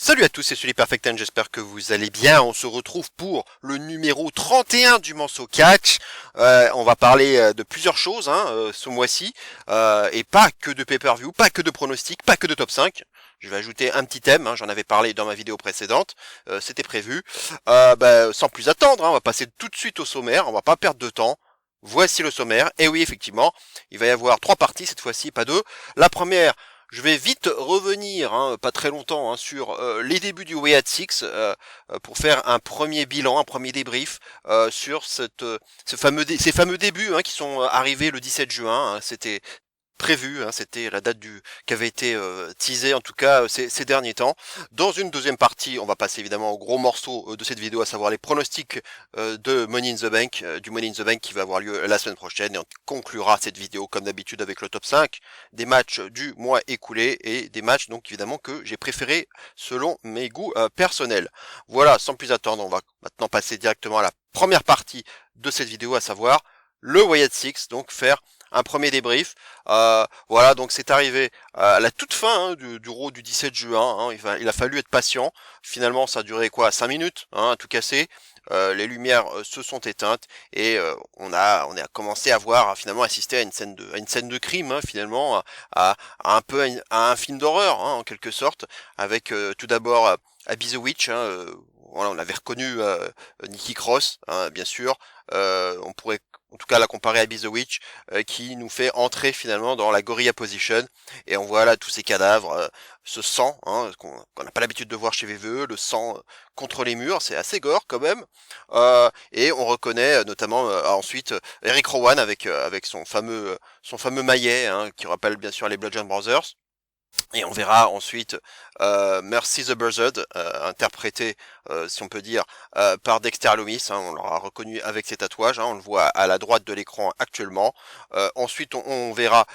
Salut à tous, c'est Sully Perfecten, j'espère que vous allez bien. On se retrouve pour le numéro 31 du Manso Catch. On va parler de plusieurs choses ce mois-ci, et pas que de pay-per-view, pas que de pronostics, pas que de top 5. Je vais ajouter un petit thème, j'en avais parlé dans ma vidéo précédente, c'était prévu. Sans plus attendre, on va passer tout de suite au sommaire, on va pas perdre de temps. Voici le sommaire, et oui effectivement, il va y avoir 3 parties cette fois-ci, pas 2. La première, je vais vite revenir, pas très longtemps, sur les débuts du Way at Six pour faire un premier bilan, un premier débrief sur ces fameux débuts qui sont arrivés le 17 juin. C'était prévu, c'était la date qui avait été teasée en tout cas ces derniers temps. Dans une deuxième partie, on va passer évidemment au gros morceau de cette vidéo, à savoir les pronostics de Money in the Bank, du Money in the Bank qui va avoir lieu la semaine prochaine, et on conclura cette vidéo comme d'habitude avec le top 5 des matchs du mois écoulé et des matchs donc évidemment que j'ai préférés selon mes goûts personnels. Voilà, sans plus attendre, on va maintenant passer directement à la première partie de cette vidéo, à savoir le Wyatt Six, donc faire un premier débrief. Voilà, donc c'est arrivé à la toute fin du Raw du 17 juin. Il a fallu être patient. Finalement, ça a duré 5 minutes, à tout casser. Les lumières se sont éteintes et on a commencé à voir, finalement, assister à une scène de crime, finalement, à un film d'horreur, en quelque sorte, avec tout d'abord Abby the Witch. Voilà, on avait reconnu Nikki Cross, bien sûr. On pourrait en tout cas la comparer à Abby the Witch, qui nous fait entrer finalement dans la gorilla position, et on voit là tous ces cadavres, ce sang qu'on n'a pas l'habitude de voir chez VVE, le sang contre les murs, c'est assez gore quand même, et on reconnaît notamment ensuite Eric Rowan avec son fameux maillet, qui rappelle bien sûr les Bludgeon Brothers. Et on verra ensuite Mercy the Buzzard, interprété, si on peut dire, par Dexter Loomis. On l'aura reconnu avec ses tatouages, on le voit à la droite de l'écran actuellement. Ensuite, on verra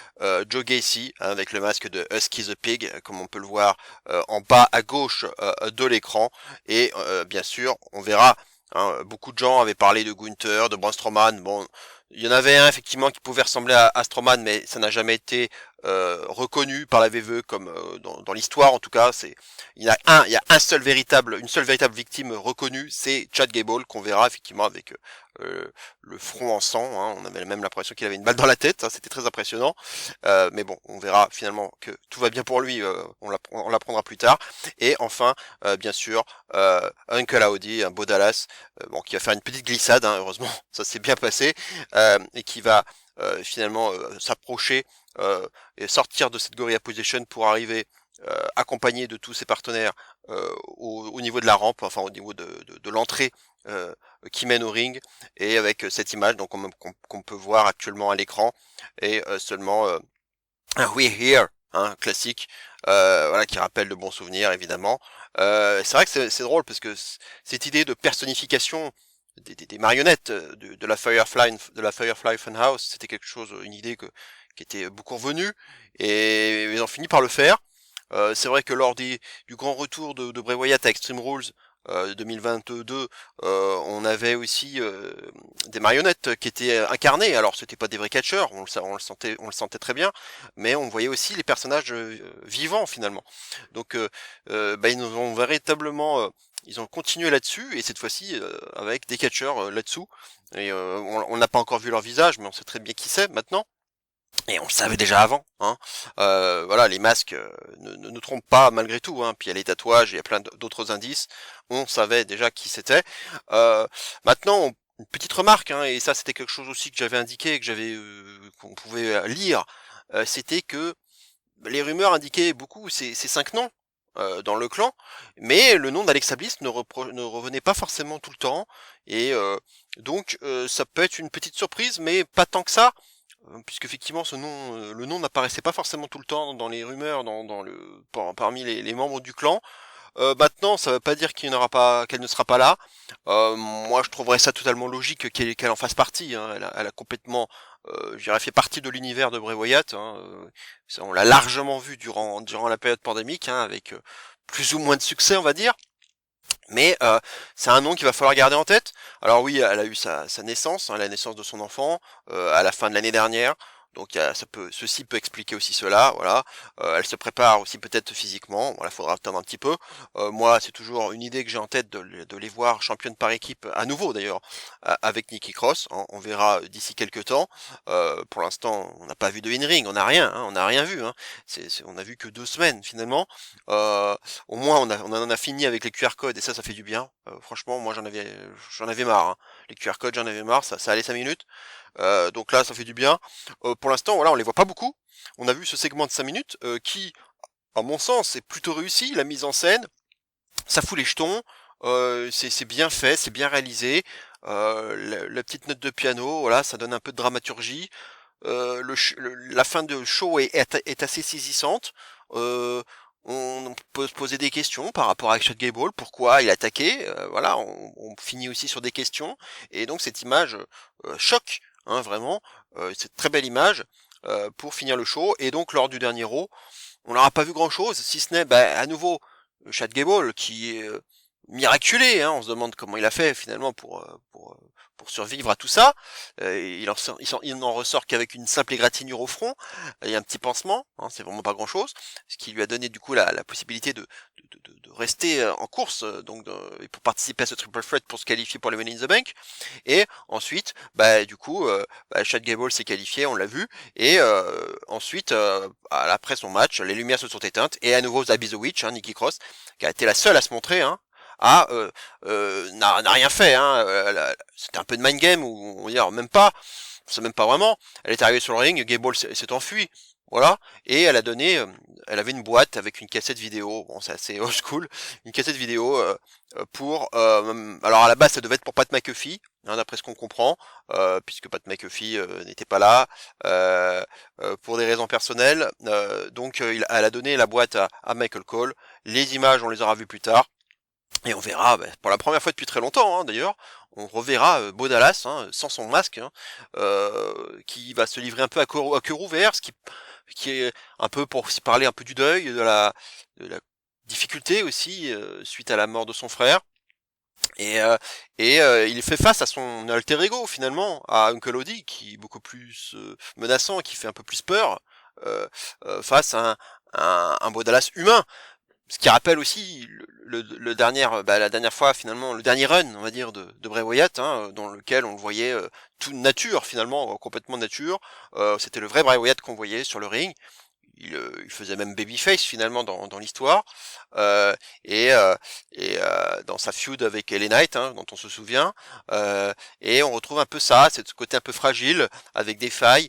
Joe Gacy avec le masque de Husky the Pig, comme on peut le voir en bas à gauche de l'écran. Et bien sûr, on verra, beaucoup de gens avaient parlé de Gunther, de Braun Strowman. Bon, il y en avait un effectivement qui pouvait ressembler à Strowman, mais ça n'a jamais été reconnu par la VVE comme dans l'histoire en tout cas. Il y a une seule véritable victime reconnue, c'est Chad Gable, qu'on verra effectivement avec le front en sang. On avait même l'impression qu'il avait une balle dans la tête, c'était très impressionnant. Mais bon, on verra finalement que tout va bien pour lui. On l'apprendra plus tard. Et enfin, bien sûr, Uncle Howdy, un beau Dallas, qui va faire une petite glissade. Heureusement, ça s'est bien passé, et qui va finalement s'approcher et sortir de cette gorilla position pour arriver accompagné de tous ses partenaires au niveau de la rampe, enfin au niveau de l'entrée qui mène au ring, et avec cette image donc qu'on peut voir actuellement à l'écran, et seulement We're Here, classique, voilà, qui rappelle de bons souvenirs évidemment. C'est vrai que c'est drôle parce que cette idée de personnification des marionnettes de la Firefly Funhouse, c'était quelque chose, une idée qui était beaucoup revenue, et ils ont fini par le faire. C'est vrai que lors du grand retour de Bray Wyatt à Extreme Rules 2022, on avait aussi des marionnettes qui étaient incarnées. Alors c'était pas des vrais catcheurs, on le sentait très bien, mais on voyait aussi les personnages vivants finalement. Donc ils nous ont véritablement ils ont continué là-dessus, et cette fois-ci avec des catcheurs là-dessous. Et on n'a pas encore vu leur visage, mais on sait très bien qui c'est maintenant. Et on le savait déjà avant, voilà, les masques ne nous trompent pas malgré tout, puis il y a les tatouages, il y a plein d'autres indices. On savait déjà qui c'était. Maintenant, une petite remarque, et ça c'était quelque chose aussi que j'avais indiqué, qu'on pouvait lire, c'était que les rumeurs indiquaient beaucoup ces 5 noms dans le clan, mais le nom d'Alexa Bliss ne revenait pas forcément tout le temps, et donc ça peut être une petite surprise, mais pas tant que ça, puisque effectivement le nom n'apparaissait pas forcément tout le temps dans les rumeurs, parmi les membres du clan. Maintenant, ça veut pas dire qu'elle ne sera pas là. Moi, je trouverais ça totalement logique qu'elle en fasse partie. Elle a complètement, je dirais, fait partie de l'univers de Bray Wyatt. Ça, on l'a largement vu durant la période pandémique, avec plus ou moins de succès, on va dire. Mais c'est un nom qu'il va falloir garder en tête. Alors oui, elle a eu sa naissance, la naissance de son enfant, à la fin de l'année dernière. Donc ceci peut expliquer aussi cela, voilà. Elle se prépare aussi peut-être physiquement, voilà, faudra attendre un petit peu. Moi, c'est toujours une idée que j'ai en tête de les voir championnes par équipe à nouveau d'ailleurs avec Nikki Cross. On verra d'ici quelques temps. Pour l'instant, on n'a pas vu de in-ring, on n'a rien, hein, on n'a rien vu. Hein. On a vu que 2 semaines finalement. Euh, Au moins, on en a fini avec les QR codes et ça fait du bien. Franchement, moi j'en avais marre. Hein. Les QR codes, j'en avais marre. Ça allait 5 minutes. Donc là, ça fait du bien. Pour l'instant, voilà, on les voit pas beaucoup. On a vu ce segment de 5 minutes qui, à mon sens, est plutôt réussi. La mise en scène, ça fout les jetons. C'est bien fait, c'est bien réalisé. La petite note de piano, voilà, ça donne un peu de dramaturgie. La fin de show est assez saisissante. On peut se poser des questions par rapport à Chad Gable, pourquoi il a attaqué. Voilà, on finit aussi sur des questions. Et donc cette image choque, hein, vraiment. C'est une très belle image pour finir le show. Et donc lors du dernier Raw, on n'aura pas vu grand-chose, si ce n'est à nouveau Chad Gable qui est miraculé. Hein, on se demande comment il a fait finalement pour survivre à tout ça. Il n'en ressort qu'avec une simple égratignure au front et un petit pansement. Hein, c'est vraiment pas grand-chose, ce qui lui a donné du coup la possibilité de rester en course, et pour participer à ce triple threat pour se qualifier pour les Money in the Bank. Et ensuite, du coup, Chad Gable s'est qualifié, on l'a vu. Et ensuite, après son match, les lumières se sont éteintes et à nouveau Zabby the Witch, hein, Nikki Cross, qui a été la seule à se montrer, hein, n'a rien fait. Hein, c'était un peu de mind game ou on va dire même pas. C'est même pas vraiment. Elle est arrivée sur le ring, Gable s'est enfui. Voilà, et elle avait une boîte avec une cassette vidéo, bon c'est assez old school, une cassette vidéo alors à la base ça devait être pour Pat McAfee, hein, d'après ce qu'on comprend, puisque Pat McAfee n'était pas là, pour des raisons personnelles, donc elle a donné la boîte à Michael Cole, les images on les aura vues plus tard, et on verra, pour la première fois depuis très longtemps hein, d'ailleurs, on reverra Bo Dallas hein, sans son masque, hein, qui va se livrer un peu à cœur ouvert, qui est un peu pour aussi parler un peu du deuil, de la difficulté aussi suite à la mort de son frère. Et, il fait face à son alter ego finalement, à Uncle Odie, qui est beaucoup plus menaçant, qui fait un peu plus peur, face à un Bo Dallas humain. Ce qui rappelle aussi la dernière fois finalement, le dernier run, on va dire, de Bray Wyatt, hein, dans lequel on le voyait tout nature finalement, complètement nature. C'était le vrai Bray Wyatt qu'on voyait sur le ring. Il faisait même babyface finalement dans l'histoire. Euh, et dans sa feud avec LA Knight, hein, dont on se souvient. Et on retrouve un peu ça, ce côté un peu fragile, avec des failles.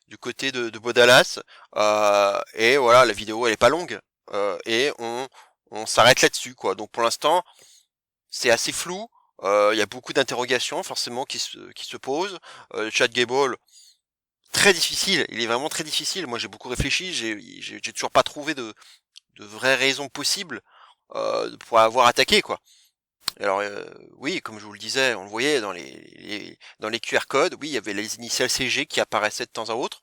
Du côté de Bo Dallas, et voilà, la vidéo elle est pas longue, et on s'arrête là-dessus quoi. Donc pour l'instant c'est assez flou, il y a beaucoup d'interrogations forcément qui se posent. Chad Gable, très difficile, il est vraiment très difficile. Moi j'ai beaucoup réfléchi, j'ai toujours pas trouvé de vraies raisons possibles pour avoir attaqué quoi. Alors oui, comme je vous le disais, on le voyait dans les QR codes, oui, il y avait les initiales CG qui apparaissaient de temps à autre.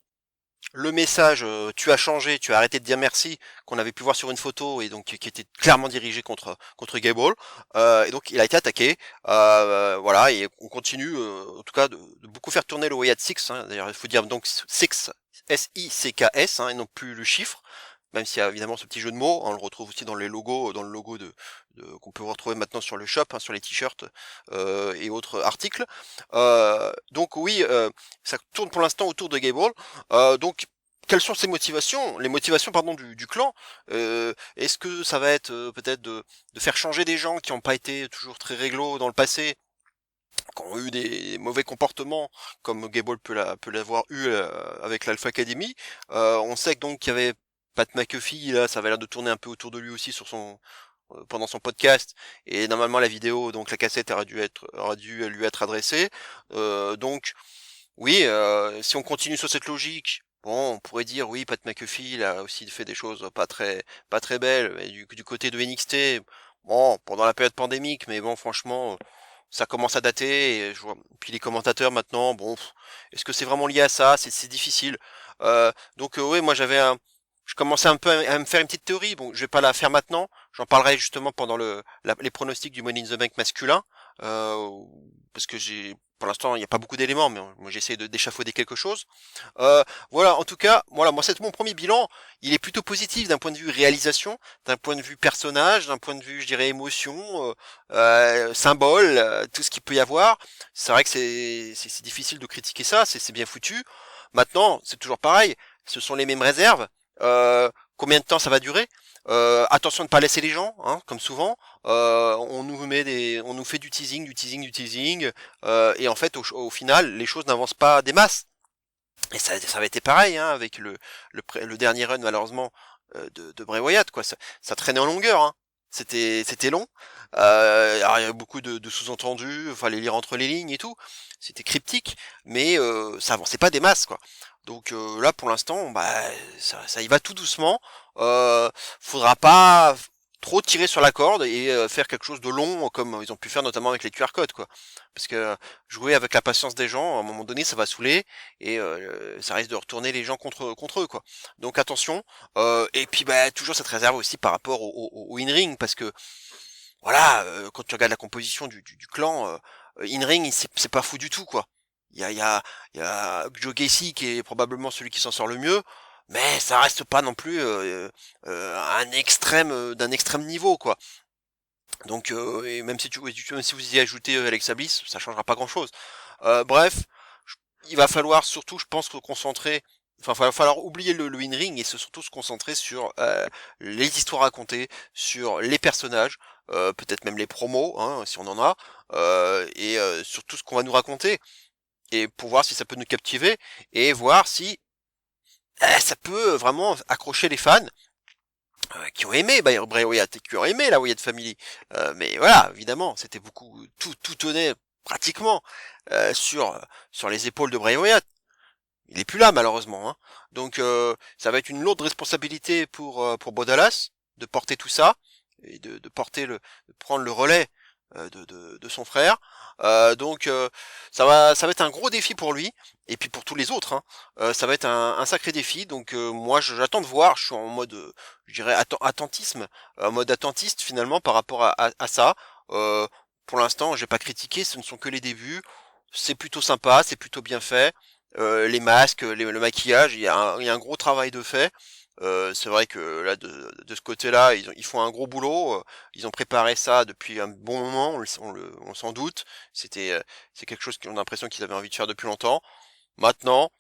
Le message tu as changé, tu as arrêté de dire merci, qu'on avait pu voir sur une photo et donc qui était clairement dirigé contre Gable, et donc il a été attaqué, voilà, et on continue en tout cas de beaucoup faire tourner le Wyatt Six, hein. D'ailleurs il faut dire donc Six, S-I-C-K-S, hein, et non plus le chiffre, même s'il y a évidemment ce petit jeu de mots, hein, on le retrouve aussi dans les logos, dans le logo qu'on peut retrouver maintenant sur le shop, hein, sur les t-shirts et autres articles. Donc oui, ça tourne pour l'instant autour de Gable. Donc quelles sont ses motivations, les motivations pardon du clan? Est-ce que ça va être peut-être de faire changer des gens qui n'ont pas été toujours très réglo dans le passé, qui ont eu des mauvais comportements, comme Gable peut l'avoir eu avec l'Alpha Academy. On sait que donc qu'il y avait Pat McAfee, là, ça avait l'air de tourner un peu autour de lui aussi sur son pendant son podcast, et normalement la vidéo, donc la cassette aurait dû lui être adressée. Donc oui, si on continue sur cette logique, bon, on pourrait dire oui, Pat McAfee il a aussi fait des choses pas très belles. Et du côté de NXT, bon, pendant la période pandémique, mais bon, franchement, ça commence à dater. Et puis les commentateurs maintenant, bon, est-ce que c'est vraiment lié à ça? C'est difficile. Donc oui, moi je commençais un peu à me faire une petite théorie. Bon, je vais pas la faire maintenant. J'en parlerai justement pendant les pronostics du Money in the Bank masculin, euh, parce que pour l'instant, il n'y a pas beaucoup d'éléments, mais moi j'essaie d'échafauder quelque chose. Voilà, en tout cas, voilà, moi c'est mon premier bilan. Il est plutôt positif d'un point de vue réalisation, d'un point de vue personnage, d'un point de vue, je dirais, émotion, symbole, tout ce qu'il peut y avoir. C'est vrai que c'est difficile de critiquer ça, c'est bien foutu. Maintenant, c'est toujours pareil. Ce sont les mêmes réserves. Combien de temps ça va durer? Attention de ne pas laisser les gens, hein, comme souvent. On nous fait du teasing, du teasing, du teasing, et en fait, au final, les choses n'avancent pas des masses. Et ça avait été pareil, hein, avec le dernier run malheureusement de Bray Wyatt, quoi. Ça traînait en longueur, hein. C'était long. Alors il y avait beaucoup de sous-entendus, fallait lire entre les lignes et tout. C'était cryptique, mais ça avançait pas des masses, quoi. Donc là, pour l'instant, bah ça y va tout doucement. Faudra pas trop tirer sur la corde et faire quelque chose de long comme ils ont pu faire notamment avec les QR codes, quoi. Parce que jouer avec la patience des gens, à un moment donné, ça va saouler et ça risque de retourner les gens contre eux, quoi. Donc attention. Et puis bah toujours cette réserve aussi par rapport au in-ring, parce que voilà, quand tu regardes la composition du clan, in-ring, c'est pas fou du tout, quoi. Il y a Joe Gacy qui est probablement celui qui s'en sort le mieux, mais ça reste pas non plus un extrême d'un extrême niveau, quoi. Donc et même si vous y ajoutez Alexa Bliss, ça changera pas grand chose. Bref, il va falloir surtout, je pense, se concentrer. Enfin, il va falloir oublier le in-ring et surtout se concentrer sur les histoires racontées, sur les personnages, peut-être même les promos, hein, si on en a, et sur tout ce qu'on va nous raconter, et pour voir si ça peut nous captiver, et voir si ça peut vraiment accrocher les fans qui ont aimé Bray Wyatt et qui ont aimé la Wyatt Family. Mais voilà, évidemment, c'était tout tenait pratiquement sur les épaules de Bray Wyatt. Il est plus là malheureusement, hein. Donc ça va être une lourde responsabilité pour Bo Dallas de porter tout ça et de prendre le relais de son frère. Donc ça va être un gros défi pour lui et puis pour tous les autres, hein. Ça va être un sacré défi. Donc moi j'attends de voir. Je suis en mode je dirais attentisme, en mode attentiste finalement par rapport à ça. Pour l'instant, j'ai pas critiqué. Ce ne sont que les débuts. C'est plutôt sympa, c'est plutôt bien fait. Les masques, le maquillage, il y a un gros travail de fait. C'est vrai que là, de ce côté-là, ils font un gros boulot. Ils ont préparé ça depuis un bon moment, on s'en doute. C'est quelque chose qu'on a l'impression qu'ils avaient envie de faire depuis longtemps. Maintenant,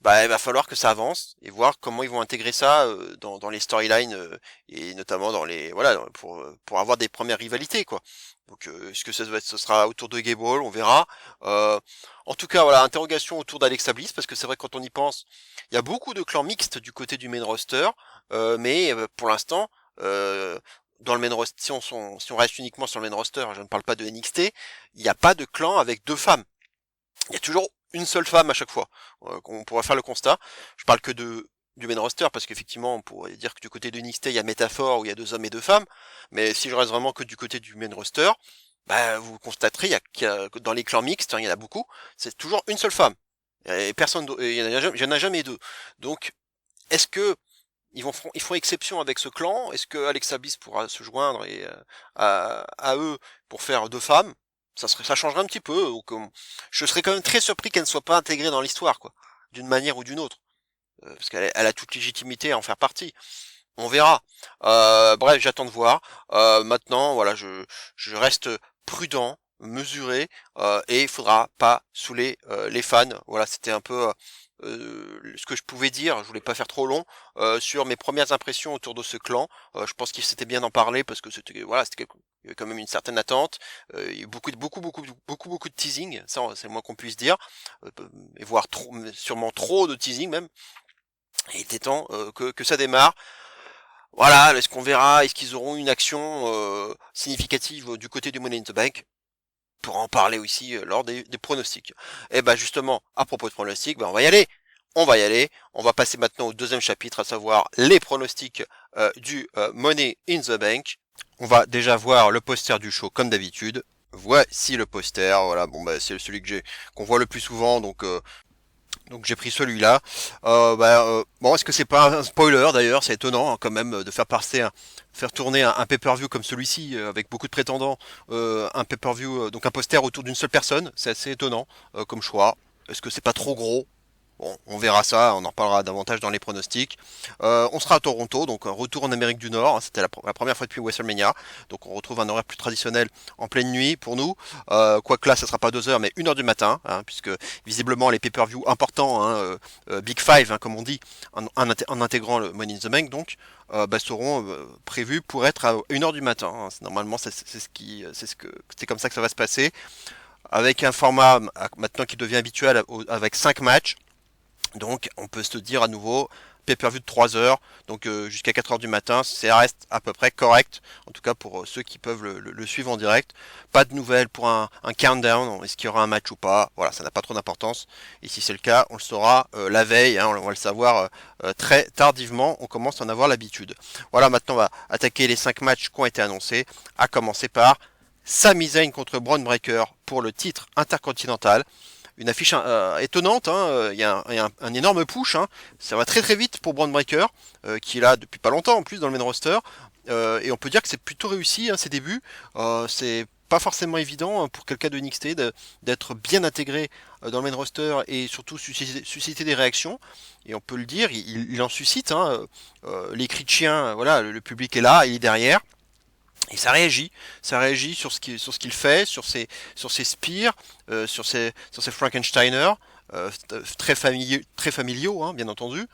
bah, il va falloir que ça avance et voir comment ils vont intégrer ça dans les storylines et notamment dans les voilà pour avoir des premières rivalités, quoi. Donc est-ce que ce sera autour de Gable, on verra. En tout cas voilà, interrogation autour d'Alexa Bliss, parce que c'est vrai que quand on y pense, il y a beaucoup de clans mixtes du côté du main roster, mais pour l'instant dans le main roster, si on reste uniquement sur le main roster, je ne parle pas de NXT, il n'y a pas de clan avec deux femmes. Il y a toujours une seule femme à chaque fois. On pourrait faire le constat. Je parle que du main roster, parce qu'effectivement on pourrait dire que du côté de NXT il y a métaphore où il y a deux hommes et deux femmes, mais si je reste vraiment que du côté du main roster, bah vous constaterez que dans les clans mixtes, hein, il y en a beaucoup, c'est toujours une seule femme. Et personne il y en a jamais deux. Donc est-ce que ils font exception avec ce clan? Est-ce que Alexa Bliss pourra se joindre et à eux pour faire deux femmes? Ça changerait un petit peu. Donc, je serais quand même très surpris qu'elle ne soit pas intégrée dans l'histoire, quoi, d'une manière ou d'une autre, parce qu'elle a toute légitimité à en faire partie. On verra. Bref, j'attends de voir. Maintenant, voilà, je reste prudent, mesuré, et il faudra pas saouler les fans. Voilà, c'était un peu ce que je pouvais dire. Je voulais pas faire trop long sur mes premières impressions autour de ce clan. Je pense qu'il s'était bien d'en parler parce que il y avait quand même une certaine attente. Il y a eu beaucoup de teasing. Ça, c'est le moins qu'on puisse dire, et voire sûrement trop de teasing même. Il était temps que ça démarre. Voilà, est-ce qu'on verra, est-ce qu'ils auront une action significative du côté du Money in the Bank? Pour en parler aussi lors des pronostics. Et bah justement, à propos de pronostics, bah on va y aller. On va y aller. On va passer maintenant au deuxième chapitre, à savoir les pronostics du Money in the Bank. On va déjà voir le poster du show comme d'habitude. Voici le poster. Voilà, bon bah c'est celui qu'on voit le plus souvent, donc Donc j'ai pris celui-là. Bon, est-ce que c'est pas un spoiler d'ailleurs? C'est étonnant hein, quand même de faire faire tourner un pay-per-view comme celui-ci avec beaucoup de prétendants, un pay-per-view, donc un poster autour d'une seule personne. C'est assez étonnant comme choix. Est-ce que c'est pas trop gros? Bon, on verra ça, on en reparlera davantage dans les pronostics. On sera à Toronto, donc un retour en Amérique du Nord. Hein, c'était la première fois depuis WrestleMania. Donc on retrouve un horaire plus traditionnel en pleine nuit pour nous. Quoique là, ça sera pas 2 heures, mais 1 heure du matin, hein, puisque visiblement les pay-per-view importants, hein, Big Five, hein, comme on dit, en intégrant le Money in the Bank, donc, seront prévus pour être à 1 heure du matin. Hein. Normalement, c'est comme ça que ça va se passer. Avec un format maintenant qui devient habituel avec 5 matchs. Donc on peut se dire à nouveau pay-per-view de 3 heures, donc jusqu'à 4 heures du matin, ça reste à peu près correct, en tout cas pour ceux qui peuvent le suivre en direct. Pas de nouvelles pour un countdown, est-ce qu'il y aura un match ou pas, voilà, ça n'a pas trop d'importance, et si c'est le cas, on le saura la veille, hein, on va le savoir très tardivement, on commence à en avoir l'habitude. Voilà, maintenant on va attaquer les 5 matchs qui ont été annoncés, à commencer par Sami Zayn contre Bron Breakker pour le titre intercontinental. Une affiche étonnante, hein. Il y a un énorme push, hein. Ça va très très vite pour Bron Breakker, qui est là depuis pas longtemps en plus dans le main roster, et on peut dire que c'est plutôt réussi hein, ses débuts. C'est pas forcément évident hein, pour quelqu'un de NXT d'être bien intégré dans le main roster et surtout susciter des réactions. Et on peut le dire, il en suscite. Hein, les cris de chien, voilà, le public est là, il est derrière. Et ça réagit sur ce qu'il fait, sur ses spears, sur ses Frankensteiner, très familiaux, hein, bien entendu.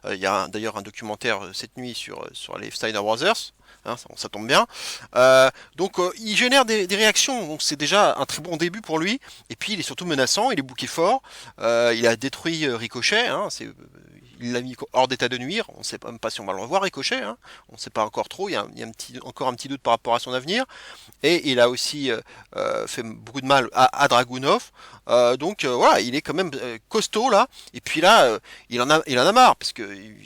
Il y a d'ailleurs un documentaire cette nuit sur les Steiner Brothers. Hein, ça tombe bien. Il génère des réactions, donc c'est déjà un très bon début pour lui. Et puis il est surtout menaçant, il est booké fort. Il a détruit Ricochet. Hein, il l'a mis hors d'état de nuire. On ne sait même pas si on va le revoir Ricochet. Hein, on ne sait pas encore trop. Il y a encore un petit doute par rapport à son avenir. Et il a aussi fait beaucoup de mal à Dragunov. Voilà, il est quand même costaud là. Et puis là, il en a marre parce que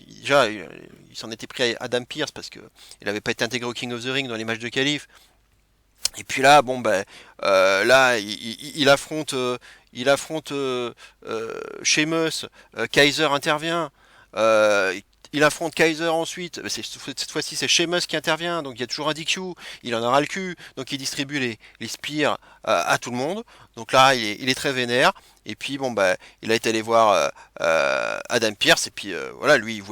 déjà il s'en était pris à Adam Pearce parce que il n'avait pas été intégré au King of the Ring dans les matchs de qualif. Et puis là, là, il affronte Sheamus. Kaiser intervient. Euh, il affronte Kaiser ensuite. Cette fois-ci, c'est Sheamus qui intervient. Donc il y a toujours un DQ. Il en aura le cul. Donc il distribue les spears à tout le monde. Donc là, il est très vénère. Et puis il a été allé voir Adam Pearce. Et puis voilà, lui, il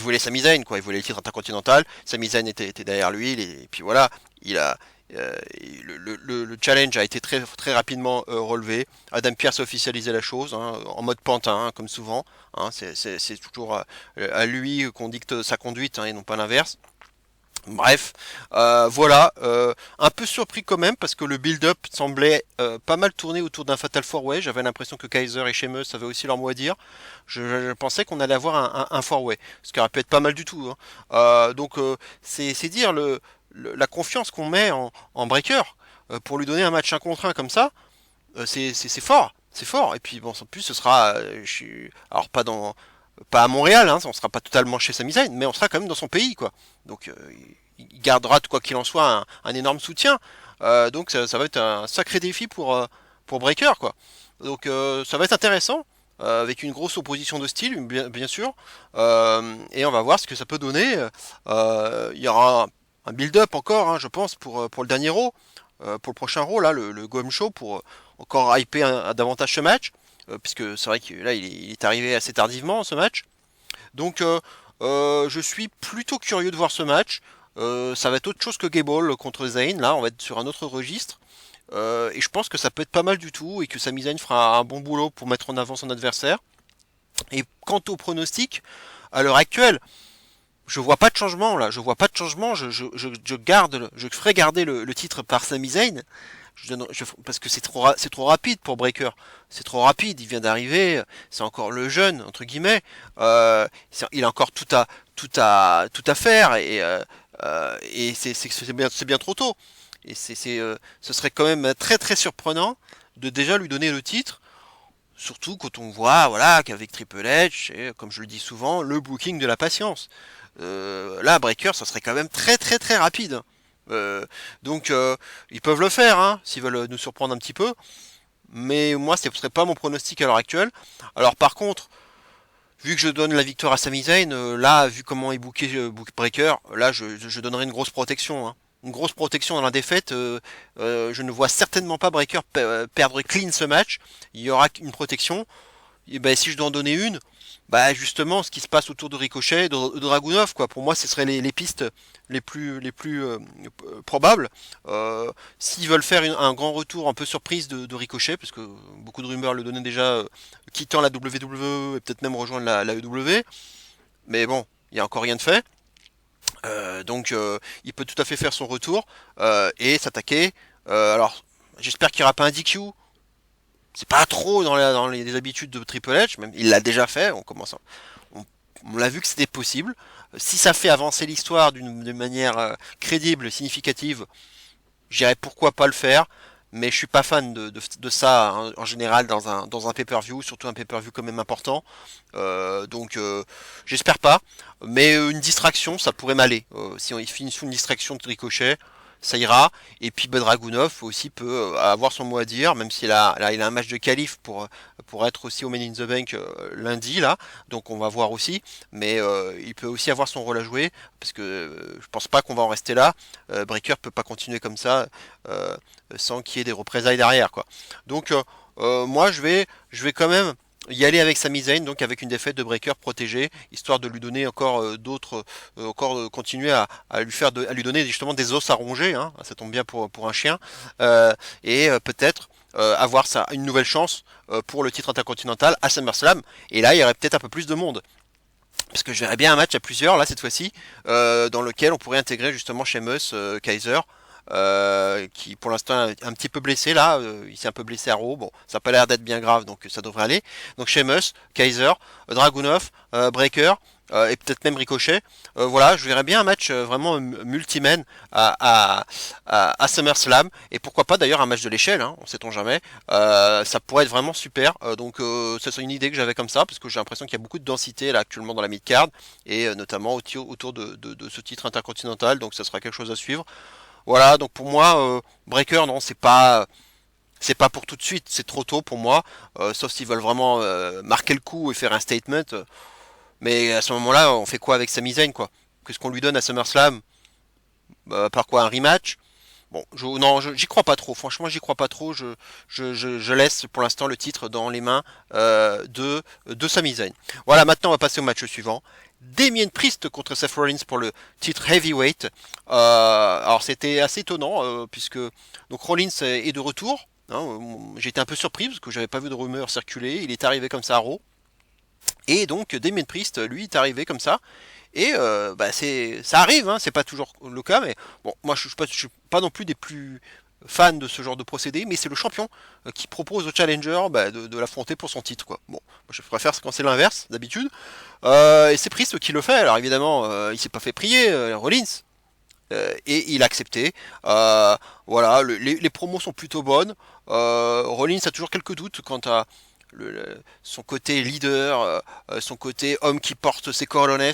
voulait Sami Zayn, quoi. Il voulait le titre intercontinental. Sami Zayn était derrière lui. Et puis voilà, il a le challenge a été très, très rapidement relevé. Adam Pearce a officialisé la chose hein, en mode pantin, hein, comme souvent. Hein, c'est toujours à lui qu'on dicte sa conduite hein, et non pas l'inverse. Bref, voilà, un peu surpris quand même parce que le build-up semblait pas mal tourner autour d'un Fatal 4-Way. J'avais l'impression que Kaiser et Sheamus avaient aussi leur mot à dire. Je pensais qu'on allait avoir un 4-Way, ce qui aurait pu être pas mal du tout. Hein. C'est dire la confiance qu'on met en Breaker pour lui donner un match 1 contre 1 comme ça. C'est fort, c'est fort. Et puis bon, en plus ce sera, alors pas à Montréal, hein, on sera pas totalement chez Sami Zayn, mais on sera quand même dans son pays, quoi. Donc il gardera quoi qu'il en soit un énorme soutien. Donc ça va être un sacré défi pour Breaker, quoi. Donc ça va être intéressant. Avec une grosse opposition de style, bien sûr, et on va voir ce que ça peut donner. Il y aura un build-up encore, hein, je pense, pour le dernier Raw, pour le prochain Raw, là, le Go Home Show, pour encore hyper davantage ce match, puisque c'est vrai que là, il est arrivé assez tardivement, ce match. Donc, je suis plutôt curieux de voir ce match. Ça va être autre chose que Gable contre Zayn, là, on va être sur un autre registre. Et je pense que ça peut être pas mal du tout, et que Sami Zayn fera un bon boulot pour mettre en avant son adversaire. Et quant au pronostic, à l'heure actuelle, je vois pas de changement là, je vois pas de changement, je ferai garder le titre par Sami Zayn, parce que c'est trop rapide pour Breaker, c'est trop rapide, il vient d'arriver, c'est encore le jeune entre guillemets, il a encore tout à faire et c'est bien trop tôt et ce serait quand même très très surprenant de déjà lui donner le titre. Surtout quand on voit voilà, qu'avec Triple H, c'est, comme je le dis souvent, le booking de la patience. Là, Breaker, ça serait quand même très très très rapide. Ils peuvent le faire, hein, s'ils veulent nous surprendre un petit peu. mais moi ce serait pas mon pronostic à l'heure actuelle. Alors par contre, vu que je donne la victoire à Sami Zayn, là, vu comment est booké Breaker, là, je donnerai une grosse protection, hein. Une grosse protection dans la défaite. Je ne vois certainement pas Breaker perdre clean ce match. Il y aura une protection. Et ben, si je dois en donner une, bah justement, ce qui se passe autour de Ricochet, de Dragunov, quoi. Pour moi, ce seraient les pistes les plus probables. S'ils veulent faire un grand retour un peu surprise de Ricochet, parce que beaucoup de rumeurs le donnaient déjà, quittant la WWE et peut-être même rejoindre la EW. Mais bon, il y a encore rien de fait. Donc il peut tout à fait faire son retour et s'attaquer. Alors j'espère qu'il n'y aura pas un DQ. C'est pas trop dans les habitudes de Triple H, même il l'a déjà fait. On, on l'a vu que c'était possible. Si ça fait avancer l'histoire d'une manière crédible, significative, j'irais pourquoi pas le faire. Mais je suis pas fan de ça hein, en général dans un pay-per-view, surtout un pay-per-view quand même important. Donc j'espère pas. Mais une distraction, ça pourrait m'aller. Si on finit sous une distraction de Ricochet, ça ira. Et puis Bedragunov aussi peut avoir son mot à dire, même s'il a, là, il a un match de qualif pour être aussi au Men in the Bank lundi là. Donc on va voir aussi. Mais il peut aussi avoir son rôle à jouer parce que je pense pas qu'on va en rester là. Breaker peut pas continuer comme ça sans qu'il y ait des représailles derrière quoi. Donc moi je vais quand même y aller avec Sami Zayn, donc avec une défaite de Breaker protégée, histoire de lui donner encore d'autres, encore continuer à lui donner justement des os à ronger, hein, ça tombe bien pour un chien, et peut-être avoir ça, une nouvelle chance pour le titre intercontinental à SummerSlam, et là il y aurait peut-être un peu plus de monde. Parce que je verrais bien un match à plusieurs, là cette fois-ci, dans lequel on pourrait intégrer justement Sheamus, Kaiser, qui pour l'instant est un petit peu blessé là, il s'est un peu blessé à Raw, bon ça n'a pas l'air d'être bien grave donc ça devrait aller. Donc Sheamus, Kaiser, Dragunov, Breaker et peut-être même Ricochet. Voilà, je verrais bien un match vraiment multiman à SummerSlam et pourquoi pas d'ailleurs un match de l'échelle, hein, on sait-on jamais. Ça pourrait être vraiment super. Donc ça c'est une idée que j'avais comme ça parce que j'ai l'impression qu'il y a beaucoup de densité là actuellement dans la mid-card et notamment autour de ce titre intercontinental, donc ça sera quelque chose à suivre. Voilà, donc pour moi, Breaker, non, c'est pas pour tout de suite, c'est trop tôt pour moi, sauf s'ils veulent vraiment marquer le coup et faire un statement. Mais à ce moment-là, on fait quoi avec Sami Zayn, quoi? Qu'est-ce qu'on lui donne à SummerSlam? Par quoi, un rematch? Bon, non, j'y crois pas trop. Franchement, j'y crois pas trop. Je laisse pour l'instant le titre dans les mains de Sami Zayn. Voilà, maintenant on va passer au match suivant. Damien Priest contre Seth Rollins pour le titre heavyweight. Alors c'était assez étonnant puisque donc Rollins est de retour. Hein, j'ai été un peu surpris parce que j'avais pas vu de rumeurs circuler. Il est arrivé comme ça à Raw. Et donc Damien Priest, lui, est arrivé comme ça. Et ça arrive, hein, c'est pas toujours le cas, mais bon, moi je suis pas non plus des plus fans de ce genre de procédé, mais c'est le champion qui propose au challenger de l'affronter pour son titre, quoi. Bon, moi je préfère quand c'est l'inverse d'habitude. Et c'est Priest qui le fait. Alors évidemment, il s'est pas fait prier, Rollins. Et il a accepté. Voilà, les promos sont plutôt bonnes. Rollins a toujours quelques doutes quant à son côté leader, son côté homme qui porte ses coronets,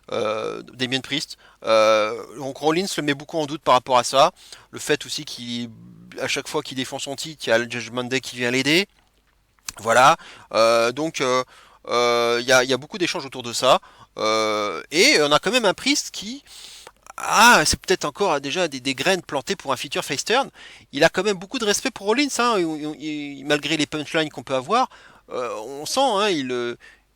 Damien Priest. Donc Rollins le met beaucoup en doute par rapport à ça. Le fait aussi qu'à chaque fois qu'il défend son titre, il y a le Judgment Day qui vient l'aider. Voilà. Il y a beaucoup d'échanges autour de ça. Et on a quand même un Priest qui c'est peut-être encore déjà des graines plantées pour un futur face turn. Il a quand même beaucoup de respect pour Rollins, hein, malgré les punchlines qu'on peut avoir. On sent, hein,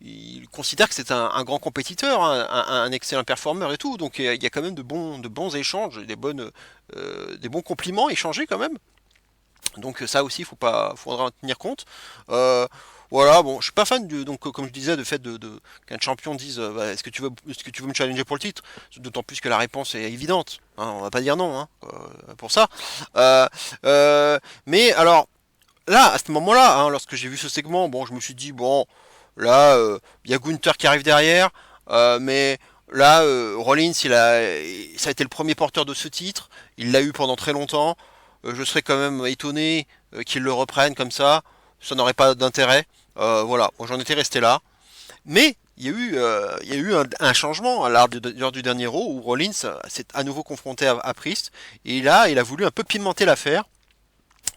il considère que c'est un grand compétiteur, hein, un excellent performeur et tout. Donc il y a quand même de bons échanges, des bons compliments échangés quand même. Donc ça aussi, faudra en tenir compte. Voilà, bon, je suis pas fan donc comme je disais, de fait qu'un champion dise, est-ce que tu veux me challenger pour le titre, d'autant plus que la réponse est évidente. Hein, on va pas dire non, hein, pour ça. Euh, mais alors là, à ce moment-là, hein, lorsque j'ai vu ce segment, bon, je me suis dit bon, là, il y a Gunther qui arrive derrière, mais là, Rollins, ça a été le premier porteur de ce titre, il l'a eu pendant très longtemps. Je serais quand même étonné qu'ils le reprennent comme ça n'aurait pas d'intérêt. Voilà, moi j'en étais resté là. Mais il y a eu un changement à lors du dernier Raw où Rollins s'est à nouveau confronté à Priest et là il a voulu un peu pimenter l'affaire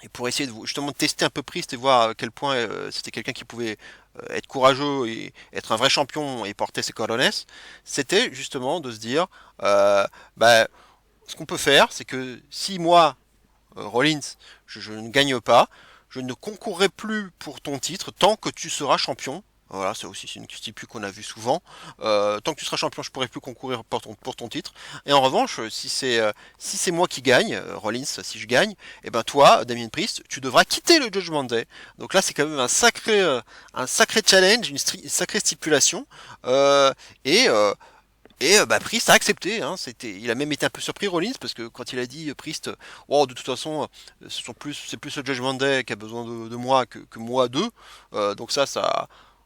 et pour essayer de justement tester un peu Priest et voir à quel point c'était quelqu'un qui pouvait être courageux et être un vrai champion et porter ses corones, c'était justement de se dire, euh, bah, ce qu'on peut faire, c'est que si moi, Rollins, je ne gagne pas, je ne concourrai plus pour ton titre tant que tu seras champion. Voilà, ça aussi c'est une stipule qu'on a vu souvent. Tant que tu seras champion, je pourrai plus concourir pour ton titre. Et en revanche, si c'est moi qui gagne, Rollins, si je gagne, et ben toi, Damien Priest, tu devras quitter le Judgment Day. Donc là, c'est quand même un sacré challenge, une sacrée stipulation. Euh, et euh, bah, Priest a accepté, hein, il a même été un peu surpris Rollins parce que quand il a dit Priest, oh, de toute façon, c'est plus le Judgment Day qui a besoin de moi que moi d'eux. Donc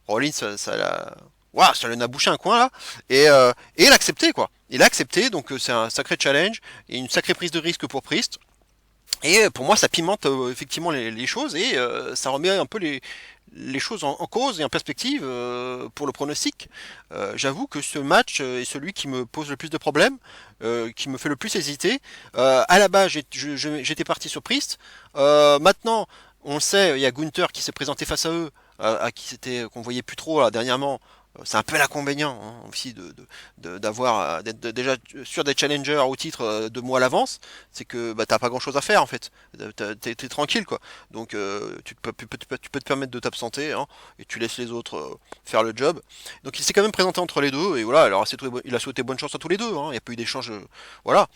Rollins, ouah, ça lui a bouché un coin là, et il a accepté quoi. Il a accepté, donc c'est un sacré challenge et une sacrée prise de risque pour Priest. Et pour moi, ça pimente effectivement les choses et ça remet un peu les choses en cause et en perspective pour le pronostic. J'avoue que ce match est celui qui me pose le plus de problèmes, qui me fait le plus hésiter. À la base, j'étais parti sur Priest. Maintenant, on le sait, il y a Gunther qui s'est présenté face à eux, à qui qu'on voyait plus trop là, dernièrement. C'est un peu l'inconvénient hein, aussi d'avoir d'être déjà sûr d'être challenger au titre 2 mois à l'avance, c'est que bah, t'as pas grand chose à faire en fait. T'es tranquille quoi. Donc tu peux te permettre de t'absenter hein, et tu laisses les autres faire le job. Donc il s'est quand même présenté entre les deux et voilà. Alors il a souhaité bonne chance à tous les deux. Hein. Il n'y a pas eu d'échange. Voilà.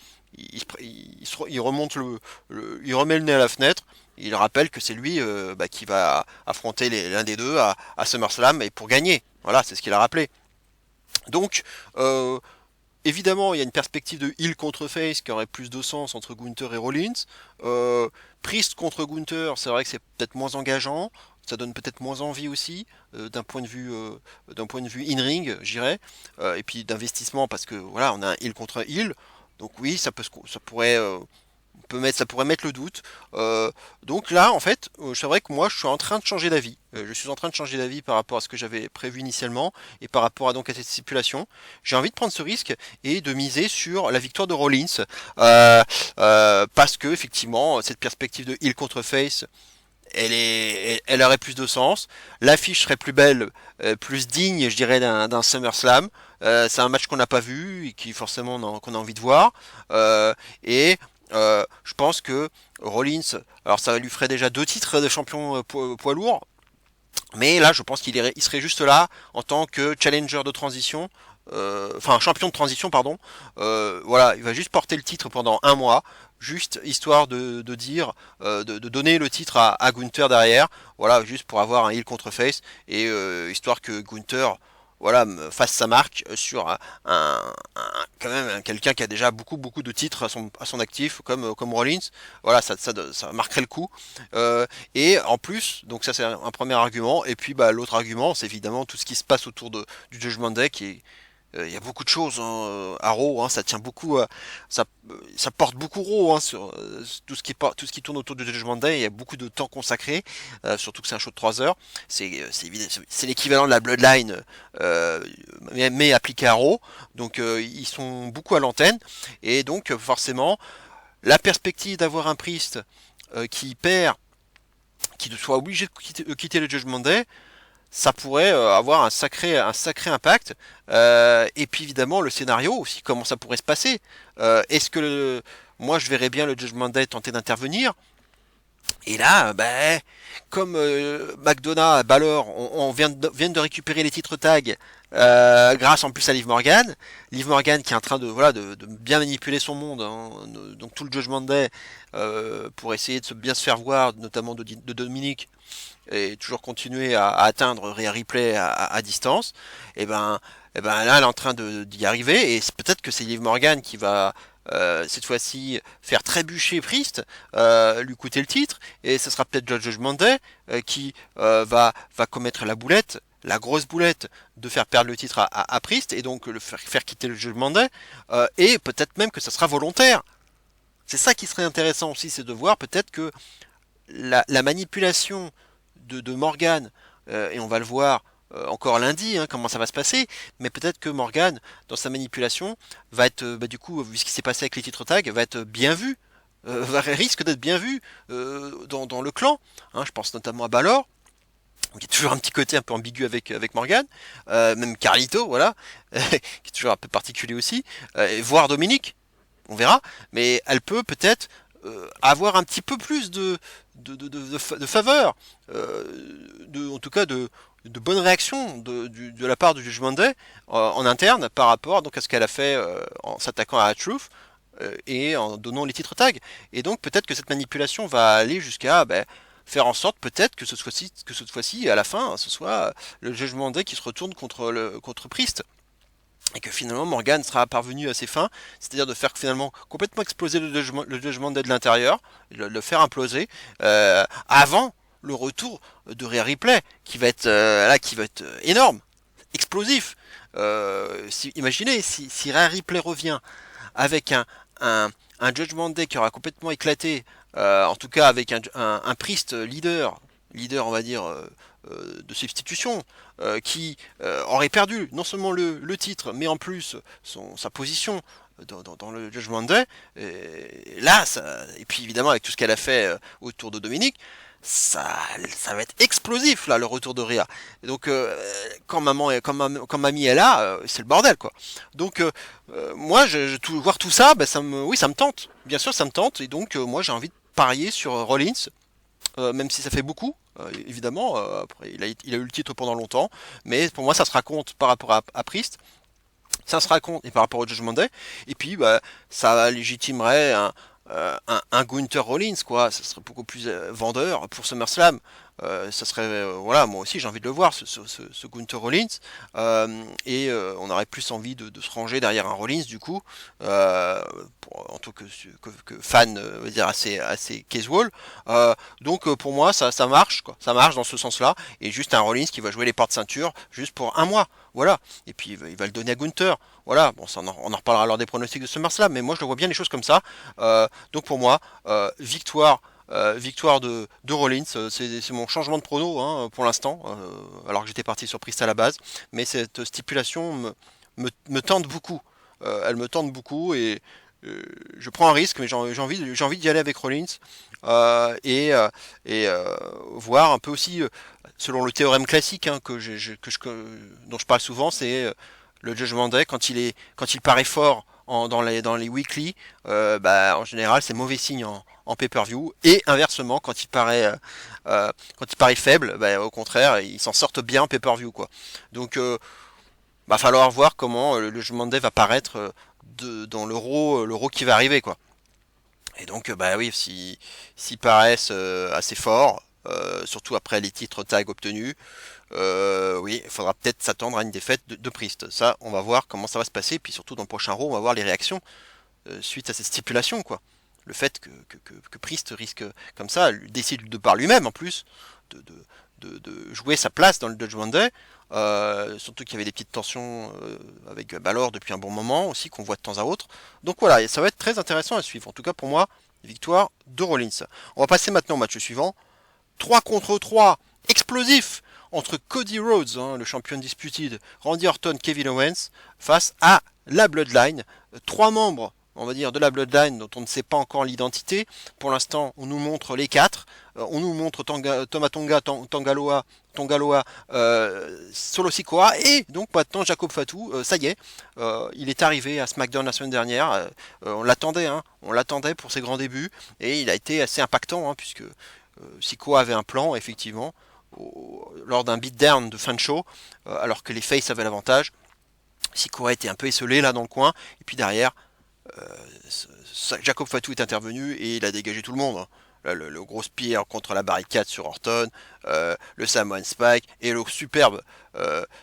Il remonte il remet le nez à la fenêtre. Il rappelle que c'est lui bah, qui va affronter l'un des deux à SummerSlam et pour gagner. Voilà, c'est ce qu'il a rappelé. Donc, euh, évidemment, il y a une perspective de heel contre face qui aurait plus de sens entre Gunther et Rollins. Euh, Priest contre Gunther, c'est vrai que c'est peut-être moins engageant. Ça donne peut-être moins envie aussi d'un point de vue in-ring, j'irais. Et puis d'investissement parce que voilà, on a un heel contre heel. Donc oui, ça pourrait ça pourrait mettre le doute. Donc là, en fait, c'est vrai que moi, je suis en train de changer d'avis. Je suis en train de changer d'avis par rapport à ce que j'avais prévu initialement et par rapport à donc à cette stipulation. J'ai envie de prendre ce risque et de miser sur la victoire de Rollins parce que effectivement, cette perspective de heel contre face. Elle aurait plus de sens. L'affiche serait plus belle, plus digne, je dirais, d'un SummerSlam. C'est un match qu'on n'a pas vu et qui forcément qu'on a envie de voir. Et je pense que Rollins, alors ça lui ferait déjà 2 titres de champion poids lourd, mais là je pense il serait juste là en tant que challenger de transition, enfin champion de transition pardon. Voilà, il va juste porter le titre pendant 1 mois, juste histoire de dire, de donner le titre à Gunther derrière, voilà, juste pour avoir un heel contre face et histoire que Gunther voilà, fasse sa marque sur quand même quelqu'un qui a déjà beaucoup de titres à son actif, comme Rollins. Voilà, ça marquerait le coup. Et en plus, donc ça c'est un premier argument. Et puis bah, l'autre argument, c'est évidemment tout ce qui se passe autour du Judgment Day qui est il y a beaucoup de choses hein, à Raw, hein, ça tient beaucoup, ça porte beaucoup Raw hein, sur tout ce qui tourne autour du Judgment Day. Il y a beaucoup de temps consacré, surtout que c'est un show de 3 heures. C'est l'équivalent de la Bloodline, mais appliqué à Raw. Donc ils sont beaucoup à l'antenne et donc forcément la perspective d'avoir un Priest qui perd, qui soit obligé de quitter le Judgment Day ça pourrait avoir un sacré impact. Et puis évidemment le scénario aussi, comment ça pourrait se passer. Est-ce que moi je verrais bien le Judgment Day tenter d'intervenir et là, ben, comme McDonough, Balor, viennent de récupérer les titres tag grâce en plus à Liv Morgan. Liv Morgan qui est en train de voilà de bien manipuler son monde, hein, donc tout le Judgment Day pour essayer de bien se faire voir, notamment de Dominique et toujours continuer à atteindre Rhea Ripley à distance. Et ben là elle est en train d'y arriver et peut-être que c'est Liv Morgan qui va cette fois-ci faire trébucher Priest, lui coûter le titre, et ce sera peut-être le Judgment Day qui va commettre la boulette, la grosse boulette de faire perdre le titre à Priest, et donc le faire quitter le Judgment Day, et peut-être même que ça sera volontaire. C'est ça qui serait intéressant aussi, c'est de voir peut-être que la manipulation de Morgan, et on va le voir encore lundi, hein, comment ça va se passer, mais peut-être que Morgan, dans sa manipulation, va être, bah, du coup, vu ce qui s'est passé avec les titres tag, va être bien vu risque d'être bien vu dans le clan. Hein, je pense notamment à Balor. Il y a toujours un petit côté un peu ambigu avec Morgan, même Carlito, voilà, qui est toujours un peu particulier aussi, voire Dominique, on verra, mais elle peut peut-être avoir un petit peu plus de faveur, en tout cas de bonnes réactions de la part du Judgment Day en interne par rapport donc à ce qu'elle a fait en s'attaquant à Truth et en donnant les titres tag. Et donc peut-être que cette manipulation va aller jusqu'à faire en sorte peut-être que cette fois-ci, à la fin, ce soit le Judgment Day qui se retourne contre Priest. Et que finalement Morgan sera parvenu à ses fins, c'est-à-dire de faire finalement complètement exploser le Judgment Day de l'intérieur, le faire imploser, avant le retour de Rhea Ripley, qui va être énorme, explosif. Imaginez si Rhea Ripley revient avec un Judgment Day qui aura complètement éclaté, en tout cas avec un Priest leader on va dire de substitution, qui aurait perdu non seulement le titre, mais en plus sa position dans le Judgment Day. Et puis évidemment avec tout ce qu'elle a fait autour de Dominique, ça, ça va être explosif là le retour de Rhea. Et donc quand mamie est là, c'est le bordel quoi. Donc moi voir tout ça, oui ça me tente. Bien sûr ça me tente et donc moi j'ai envie de parier sur Rollins, même si ça fait beaucoup, évidemment. Après, il a eu le titre pendant longtemps, mais pour moi, ça se raconte par rapport à Priest, ça se raconte et par rapport au Judgment Day, et puis ça légitimerait un Gunther Rollins, quoi. Ça serait beaucoup plus vendeur pour SummerSlam. Ça serait, voilà, moi aussi j'ai envie de le voir, ce Gunther Rollins, on aurait plus envie de se ranger derrière un Rollins du coup, en tant que fan, on va dire assez casual. Pour moi ça marche, quoi. Ça marche dans ce sens-là, et juste un Rollins qui va jouer les portes-ceinture juste pour un mois, voilà. Et puis il va le donner à Gunther. Voilà, bon, on en reparlera lors des pronostics de SummerSlam, mais moi je le vois bien les choses comme ça. Donc pour moi, victoire de Rollins, c'est mon changement de prono hein, pour l'instant, alors que j'étais parti sur Priest à la base, mais cette stipulation me tente beaucoup. Elle me tente beaucoup et je prends un risque, mais j'ai envie d'y aller avec Rollins voir un peu aussi, selon le théorème classique hein, dont je parle souvent, c'est le Judgment Day quand il paraît fort dans les weekly, en général c'est mauvais signe en pay-per-view, et inversement quand il paraît faible, au contraire ils s'en sortent bien en pay-per-view quoi. Donc va falloir voir comment le Judgment Day va paraître dans l'euro qui va arriver quoi. Et donc oui, s'ils paraissent assez forts, surtout après les titres tag obtenus, oui, il faudra peut-être s'attendre à une défaite de Priest. Ça, on va voir comment ça va se passer. Puis surtout dans le prochain Raw, on va voir les réactions suite à cette stipulation, quoi. Le fait que Priest risque comme ça, décide de par lui-même en plus de, de jouer sa place dans le Judgment Day. Surtout qu'il y avait des petites tensions avec Balor depuis un bon moment aussi qu'on voit de temps à autre. Donc voilà, ça va être très intéressant à suivre. En tout cas pour moi, victoire de Rollins. On va passer maintenant au match suivant. 3 contre 3 explosif entre Cody Rhodes, hein, le champion disputed, Randy Orton, Kevin Owens, face à la Bloodline. 3 membres, on va dire, de la Bloodline dont on ne sait pas encore l'identité. Pour l'instant, on nous montre les 4. On nous montre Tama Tonga, Tongaloa, Solo Sikoa et donc maintenant Jacob Fatu. Ça y est, il est arrivé à SmackDown la semaine dernière. On l'attendait, hein, on l'attendait pour ses grands débuts et il a été assez impactant hein, puisque Sikoa avait un plan effectivement lors d'un beatdown de fin de show, alors que les Faces avaient l'avantage. Sikoa était un peu esselé là dans le coin et puis derrière Jacob Fatu est intervenu et il a dégagé tout le monde. Le gros spear contre la barricade sur Orton, le Samoan Spike et le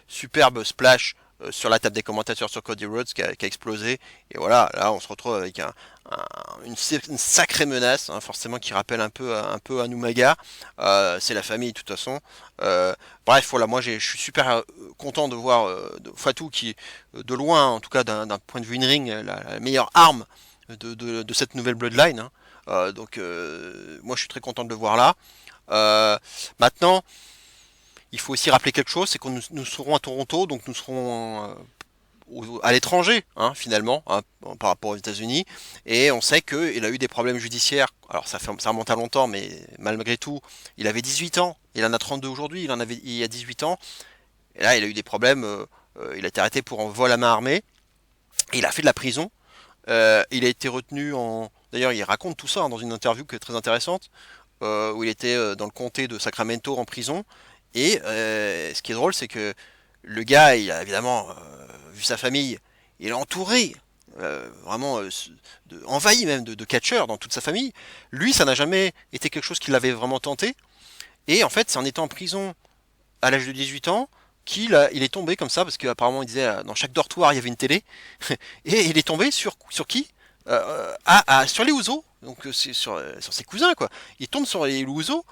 superbe splash sur la table des commentateurs sur Cody Rhodes qui a explosé. Et voilà, là on se retrouve avec une sacrée menace, hein, forcément qui rappelle un peu à Numaga. C'est la famille de toute façon. Bref, voilà, moi je suis super content de voir Fatou qui, de loin, en tout cas d'un point de vue in-ring, la meilleure arme de cette nouvelle Bloodline. Hein. Moi je suis très content de le voir là. Maintenant, il faut aussi rappeler quelque chose, c'est que nous serons à Toronto, donc nous serons à l'étranger, hein, finalement, hein, par rapport aux États-Unis. Et on sait qu'il a eu des problèmes judiciaires. Alors ça remonte à longtemps, mais malgré tout, il avait 18 ans. Il en a 32 aujourd'hui, il y a 18 ans. Et là, il a eu des problèmes. Il a été arrêté pour un vol à main armée. Et il a fait de la prison. Il a été retenu en... D'ailleurs, il raconte tout ça, hein, dans une interview qui est très intéressante, où il était dans le comté de Sacramento en prison. Et ce qui est drôle, c'est que le gars, il a évidemment vu sa famille, il est entouré, vraiment envahi même de catcheurs dans toute sa famille. Lui, ça n'a jamais été quelque chose qui l'avait vraiment tenté. Et en fait, c'est en étant en prison à l'âge de 18 ans il est tombé comme ça, parce qu'apparemment il disait dans chaque dortoir il y avait une télé, et il est tombé sur qui sur les Ouzo, donc c'est sur ses cousins quoi. Il tombe sur les Ouzo,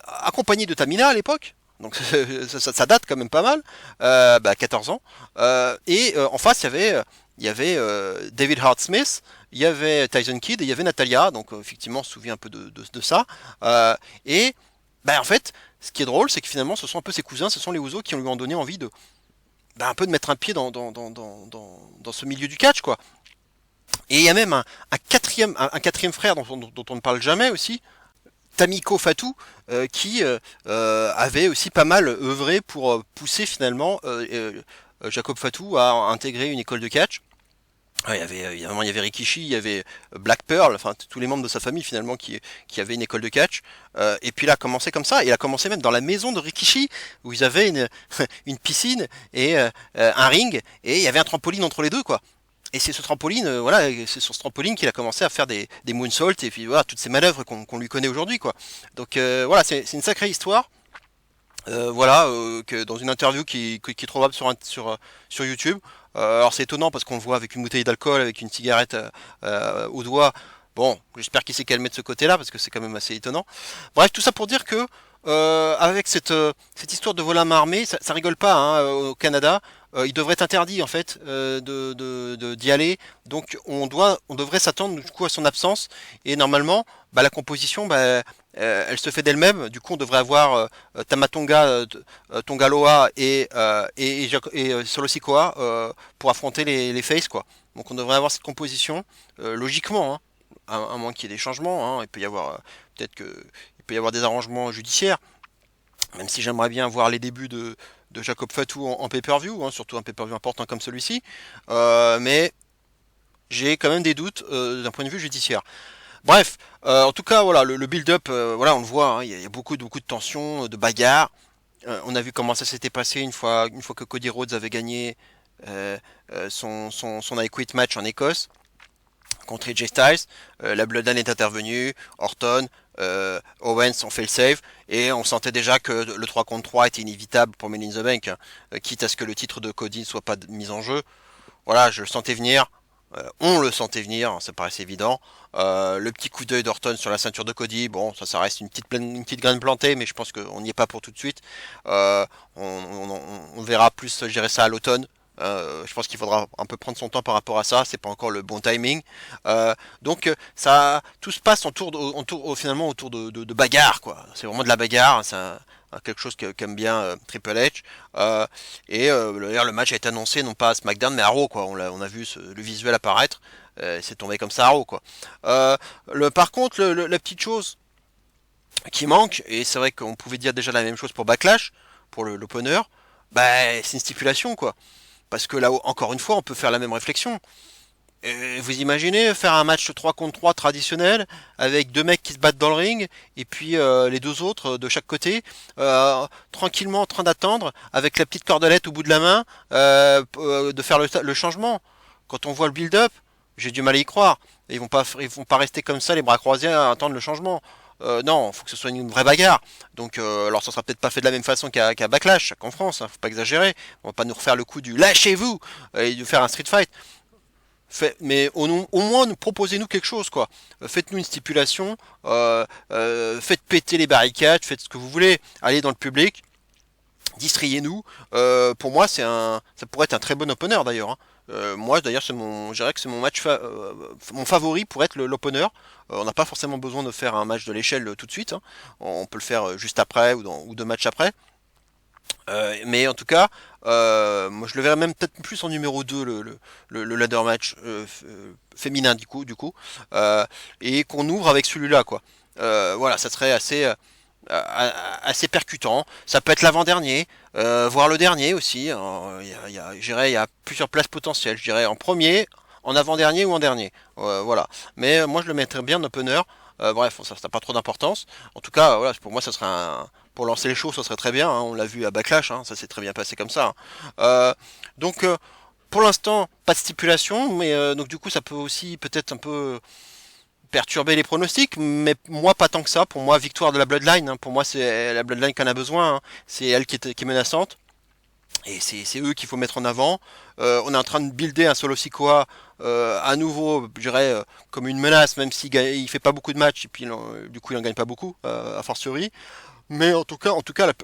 accompagné de Tamina à l'époque, donc ça date quand même pas mal, 14 ans, en face il y avait David Hart Smith, il y avait Tyson Kidd et il y avait Natalia, donc effectivement on se souvient un peu de ça, et en fait ce qui est drôle, c'est que finalement, ce sont un peu ses cousins, ce sont les Ouzo qui lui ont donné envie de, un peu de mettre un pied dans ce milieu du catch, quoi. Et il y a même un quatrième frère dont on ne parle jamais aussi, Tamiko Fatou, qui avait aussi pas mal œuvré pour pousser finalement Jacob Fatou à intégrer une école de catch. Il y avait évidemment il y avait Rikishi, il y avait Black Pearl, enfin tous les membres de sa famille finalement qui avaient une école de catch. Et puis il a commencé comme ça. Il a commencé même dans la maison de Rikishi où ils avaient une piscine et un ring et il y avait un trampoline entre les deux quoi. Et c'est ce trampoline, voilà, c'est sur ce trampoline qu'il a commencé à faire des moonsaults et puis voilà toutes ces manœuvres qu'on lui connaît aujourd'hui quoi. Donc voilà, c'est une sacrée histoire. Que dans une interview qui est trouvable sur YouTube. Alors c'est étonnant parce qu'on le voit avec une bouteille d'alcool, avec une cigarette au doigt. Bon, j'espère qu'il s'est calmé de ce côté-là parce que c'est quand même assez étonnant. Bref, tout ça pour dire que avec cette histoire de vol à main armée, ça rigole pas hein, au Canada. Il devrait être interdit en fait d'y aller. Donc on devrait s'attendre du coup à son absence et normalement la composition elle se fait d'elle-même. Du coup on devrait avoir Tamatonga, Tongaloa et Solo Sikoa pour affronter les Faces quoi. Donc on devrait avoir cette composition logiquement, hein, à moins qu'il y ait des changements. Hein. Il peut y avoir il peut y avoir des arrangements judiciaires. Même si j'aimerais bien voir les débuts de Jacob Fatou en pay-per-view, hein, surtout un pay-per-view important comme celui-ci, mais j'ai quand même des doutes d'un point de vue judiciaire. Bref, en tout cas, voilà, le build-up, voilà, on le voit, hein, il y a beaucoup de tensions, de bagarres. On a vu comment ça s'était passé une fois que Cody Rhodes avait gagné son I Quit match en Écosse contre AJ Styles. La Bloodline est intervenue, Orton, Owens ont fait le save et on sentait déjà que le 3 contre 3 était inévitable pour Money in the Bank, hein, quitte à ce que le titre de Cody ne soit pas mis en jeu. Voilà, je le sentais venir. On le sentait venir, hein, ça paraissait évident. Le petit coup d'œil d'Orton sur la ceinture de Cody, bon, ça reste une petite graine plantée, mais je pense qu'on n'y est pas pour tout de suite. On verra plus gérer ça à l'automne. Je pense qu'il faudra un peu prendre son temps par rapport à ça, c'est pas encore le bon timing. Ça, tout se passe finalement autour de bagarre, quoi. C'est vraiment de la bagarre, ça, quelque chose qu'aime bien Triple H. D'ailleurs, le match a été annoncé non pas à SmackDown mais à Raw, quoi. On a vu le visuel apparaître, c'est tombé comme ça à Raw, quoi. Par contre, la petite chose qui manque, et c'est vrai qu'on pouvait dire déjà la même chose pour Backlash, pour l'opener, c'est une stipulation, quoi. Parce que là, encore une fois, on peut faire la même réflexion. Vous imaginez faire un match 3 contre 3 traditionnel avec deux mecs qui se battent dans le ring et puis les deux autres de chaque côté tranquillement en train d'attendre avec la petite cordelette au bout de la main de faire le changement. Quand on voit le build-up, j'ai du mal à y croire. Ils vont pas rester comme ça les bras croisés à attendre le changement. Non, faut que ce soit une vraie bagarre. Donc, alors ça sera peut-être pas fait de la même façon qu'à Backlash, qu'en France, hein, faut pas exagérer. On va pas nous refaire le coup du lâchez-vous et de faire un street fight. Mais au moins proposez-nous quelque chose quoi. Faites-nous une stipulation, faites péter les barricades, faites ce que vous voulez, allez dans le public, distriez-nous. Pour moi ça pourrait être un très bon opener d'ailleurs. Hein. Moi d'ailleurs je dirais que c'est mon match mon favori pour être l'opener. On n'a pas forcément besoin de faire un match de l'échelle tout de suite. Hein. On peut le faire juste après ou deux matchs après. Mais en tout cas, moi je le verrais même peut-être plus en numéro 2 le ladder match féminin du coup, euh, et qu'on ouvre avec celui-là quoi. Voilà, ça serait assez percutant. Ça peut être l'avant-dernier, voire le dernier aussi. Je dirais, il y a plusieurs places potentielles. Je dirais en premier, en avant-dernier ou en dernier. Voilà. Mais moi, je le mettrais bien en opener. Bref, ça n'a pas trop d'importance. En tout cas, voilà, pour moi, ça serait pour lancer les shows, ça serait très bien. Hein. On l'a vu à Backlash, hein, ça s'est très bien passé comme ça. Hein. Donc, pour l'instant, pas de stipulation, mais donc du coup, ça peut aussi peut-être un peu perturber les pronostics, mais moi pas tant que ça. Pour moi, victoire de la Bloodline. Hein. Pour moi, c'est la Bloodline qu'on a besoin. Hein. C'est elle qui est menaçante. Et c'est eux qu'il faut mettre en avant. On est en train de builder un Solo Sikoa à nouveau, je dirais, comme une menace, même s'il il fait pas beaucoup de matchs, et puis du coup il en gagne pas beaucoup, a fortiori. Mais en tout cas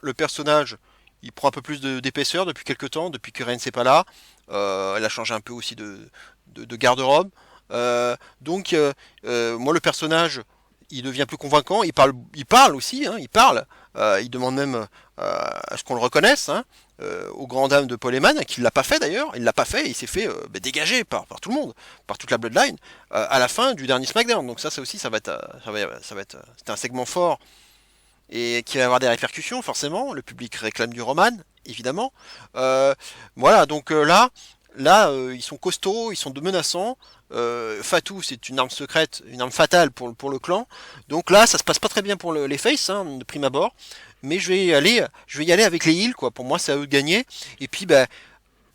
le personnage, il prend un peu plus d'épaisseur depuis quelques temps, depuis que Reigns n'est pas là. Elle a changé un peu aussi de garde-robe. Donc, moi, le personnage, il devient plus convaincant. Il parle aussi, hein, il parle. Il demande même à ce qu'on le reconnaisse, hein, aux grandes dames de Paul Heyman, qui ne l'a pas fait d'ailleurs. Il l'a pas fait, il s'est fait dégager par tout le monde, par toute la Bloodline, à la fin du dernier SmackDown. Donc ça aussi, ça va être, c'est un segment fort et qui va avoir des répercussions forcément. Le public réclame du Roman, évidemment. Euh, voilà, donc là, ils sont costauds, ils sont de menaçants. Fatou, c'est une arme secrète, une arme fatale pour le clan. Donc là, ça se passe pas très bien pour les Faces, hein, de prime abord. Mais je vais y aller avec les heals, quoi. Pour moi, c'est à eux de gagner. Et puis, bah,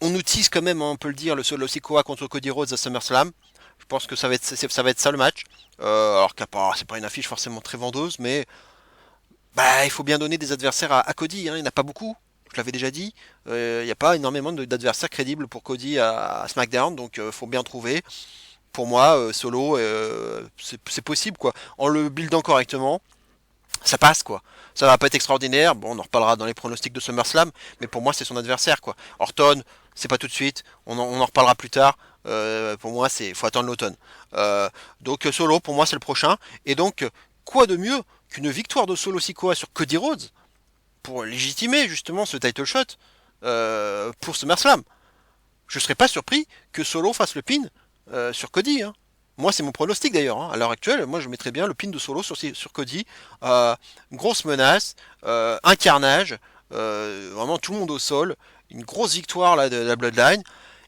on utilise quand même, hein, on peut le dire, le Solo Sikoa contre Cody Rhodes à SummerSlam. Je pense que ça va être ça le match. Alors c'est pas une affiche forcément très vendeuse, mais bah, il faut bien donner des adversaires à Cody, hein, il n'y en a pas beaucoup, je l'avais déjà dit. Il n'y a pas énormément d'adversaires crédibles pour Cody à SmackDown, donc il faut bien trouver. Pour moi, Solo, c'est possible, quoi. En le buildant correctement, ça passe, quoi. Ça va pas être extraordinaire, bon, on en reparlera dans les pronostics de SummerSlam, mais pour moi, c'est son adversaire, quoi. Orton, c'est pas tout de suite, on en reparlera plus tard. Pour moi, faut attendre l'automne. Donc Solo, pour moi, c'est le prochain. Et donc, quoi de mieux qu'une victoire de Solo Sikoa sur Cody Rhodes pour légitimer justement ce title shot pour SummerSlam. Je serais pas surpris que Solo fasse le pin sur Cody. Hein. Moi, c'est mon pronostic d'ailleurs. Hein. À l'heure actuelle, moi, je mettrais bien le pin de Solo sur Cody. Grosse menace, un carnage, vraiment tout le monde au sol, une grosse victoire là, de la Bloodline.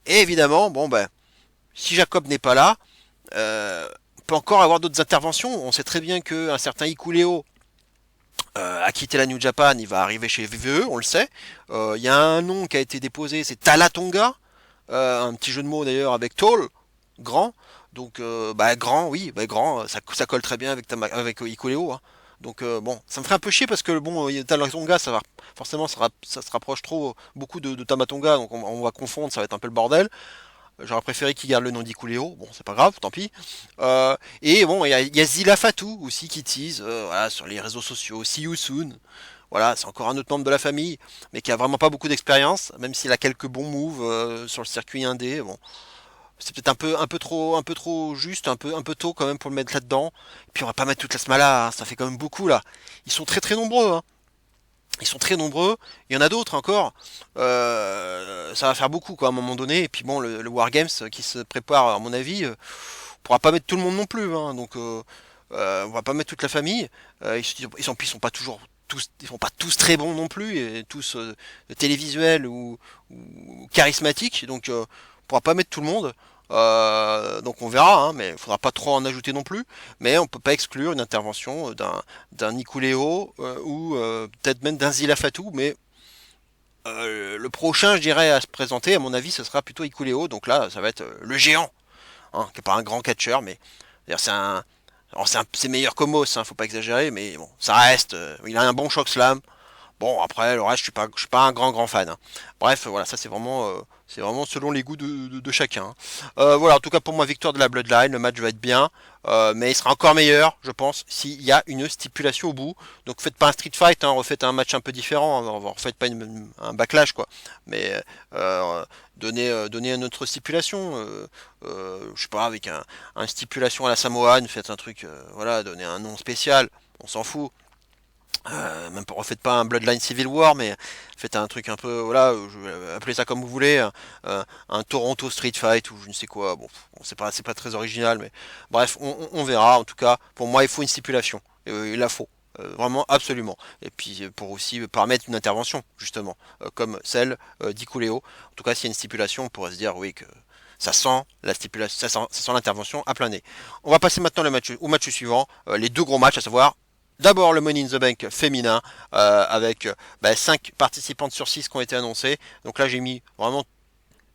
Et évidemment, bon ben, si Jacob n'est pas là, on peut encore avoir d'autres interventions. On sait très bien qu'un certain Ikuleo a quitté la New Japan, il va arriver chez VVE, on le sait. Il y a un nom qui a été déposé, c'est Talatonga, un petit jeu de mots d'ailleurs avec Tall, grand. Donc, bah, grand, oui, bah, grand, ça colle très bien avec Ikuleo. Hein. Donc, bon, ça me ferait un peu chier parce que, bon, Talatonga, forcément, ça se rapproche trop, beaucoup de Tamatonga, donc on va confondre, ça va être un peu le bordel. J'aurais préféré qu'il garde le nom d'Ikuleo. Bon, c'est pas grave, tant pis. Et bon, il y a Zila Fatou aussi qui tease voilà, sur les réseaux sociaux. See you soon. Voilà, c'est encore un autre membre de la famille, mais qui a vraiment pas beaucoup d'expérience, même s'il a quelques bons moves sur le circuit indé. Bon, c'est peut-être un peu trop juste, un peu tôt quand même pour le mettre là-dedans. Puis on va pas mettre toute la smala, hein, ça fait quand même beaucoup là. Ils sont très très nombreux. Hein. Ils sont très nombreux. Il y en a d'autres encore. Ça va faire beaucoup quoi, à un moment donné. Et puis bon, le Wargames qui se prépare, à mon avis, on pourra pas mettre tout le monde non plus. Hein. Donc on va pas mettre toute la famille. Ils sont pas toujours tous, ils sont pas tous très bons non plus, et tous télévisuels ou charismatiques. Donc on pourra pas mettre tout le monde. Donc on verra, hein, mais il faudra pas trop en ajouter non plus. Mais on peut pas exclure une intervention d'un Nicoléo ou peut-être même d'un Zila Fatou, mais le prochain, je dirais, à se présenter, à mon avis, ce sera plutôt Ikuleo. Donc là, ça va être le géant, hein, qui est pas un grand catcheur, mais c'est un, alors c'est meilleur qu'Omos, hein, faut pas exagérer, mais bon, ça reste. Il a un bon choc slam. Bon, après, le reste, je suis pas un grand fan. Hein. Bref, voilà, ça c'est vraiment selon les goûts de chacun. Hein. Voilà, en tout cas pour moi, victoire de la Bloodline, le match va être bien, mais il sera encore meilleur, je pense, s'il y a une stipulation au bout. Donc faites pas un street fight, hein, refaites un match un peu différent, hein, refaites pas un backlash, quoi. Mais donnez une autre stipulation, je sais pas, avec un stipulation à la Samoan, faites un truc, voilà, donnez un nom spécial, on s'en fout. Même pas, refaites pas un Bloodline Civil War, mais faites un truc un peu, voilà, appelez ça comme vous voulez, un Toronto Street Fight ou je ne sais quoi. Bon, c'est pas très original, mais bref, on verra. En tout cas, pour moi, il faut une stipulation. Il la faut. Vraiment, absolument. Et puis pour aussi permettre une intervention, justement, comme celle d'Ikuleo. En tout cas, s'il y a une stipulation, on pourrait se dire oui que ça sent la stipulation, ça sent l'intervention à plein nez. On va passer maintenant au match suivant, les deux gros matchs, à savoir d'abord le Money in the Bank féminin avec 5 participantes sur 6 qui ont été annoncées. Donc là j'ai mis vraiment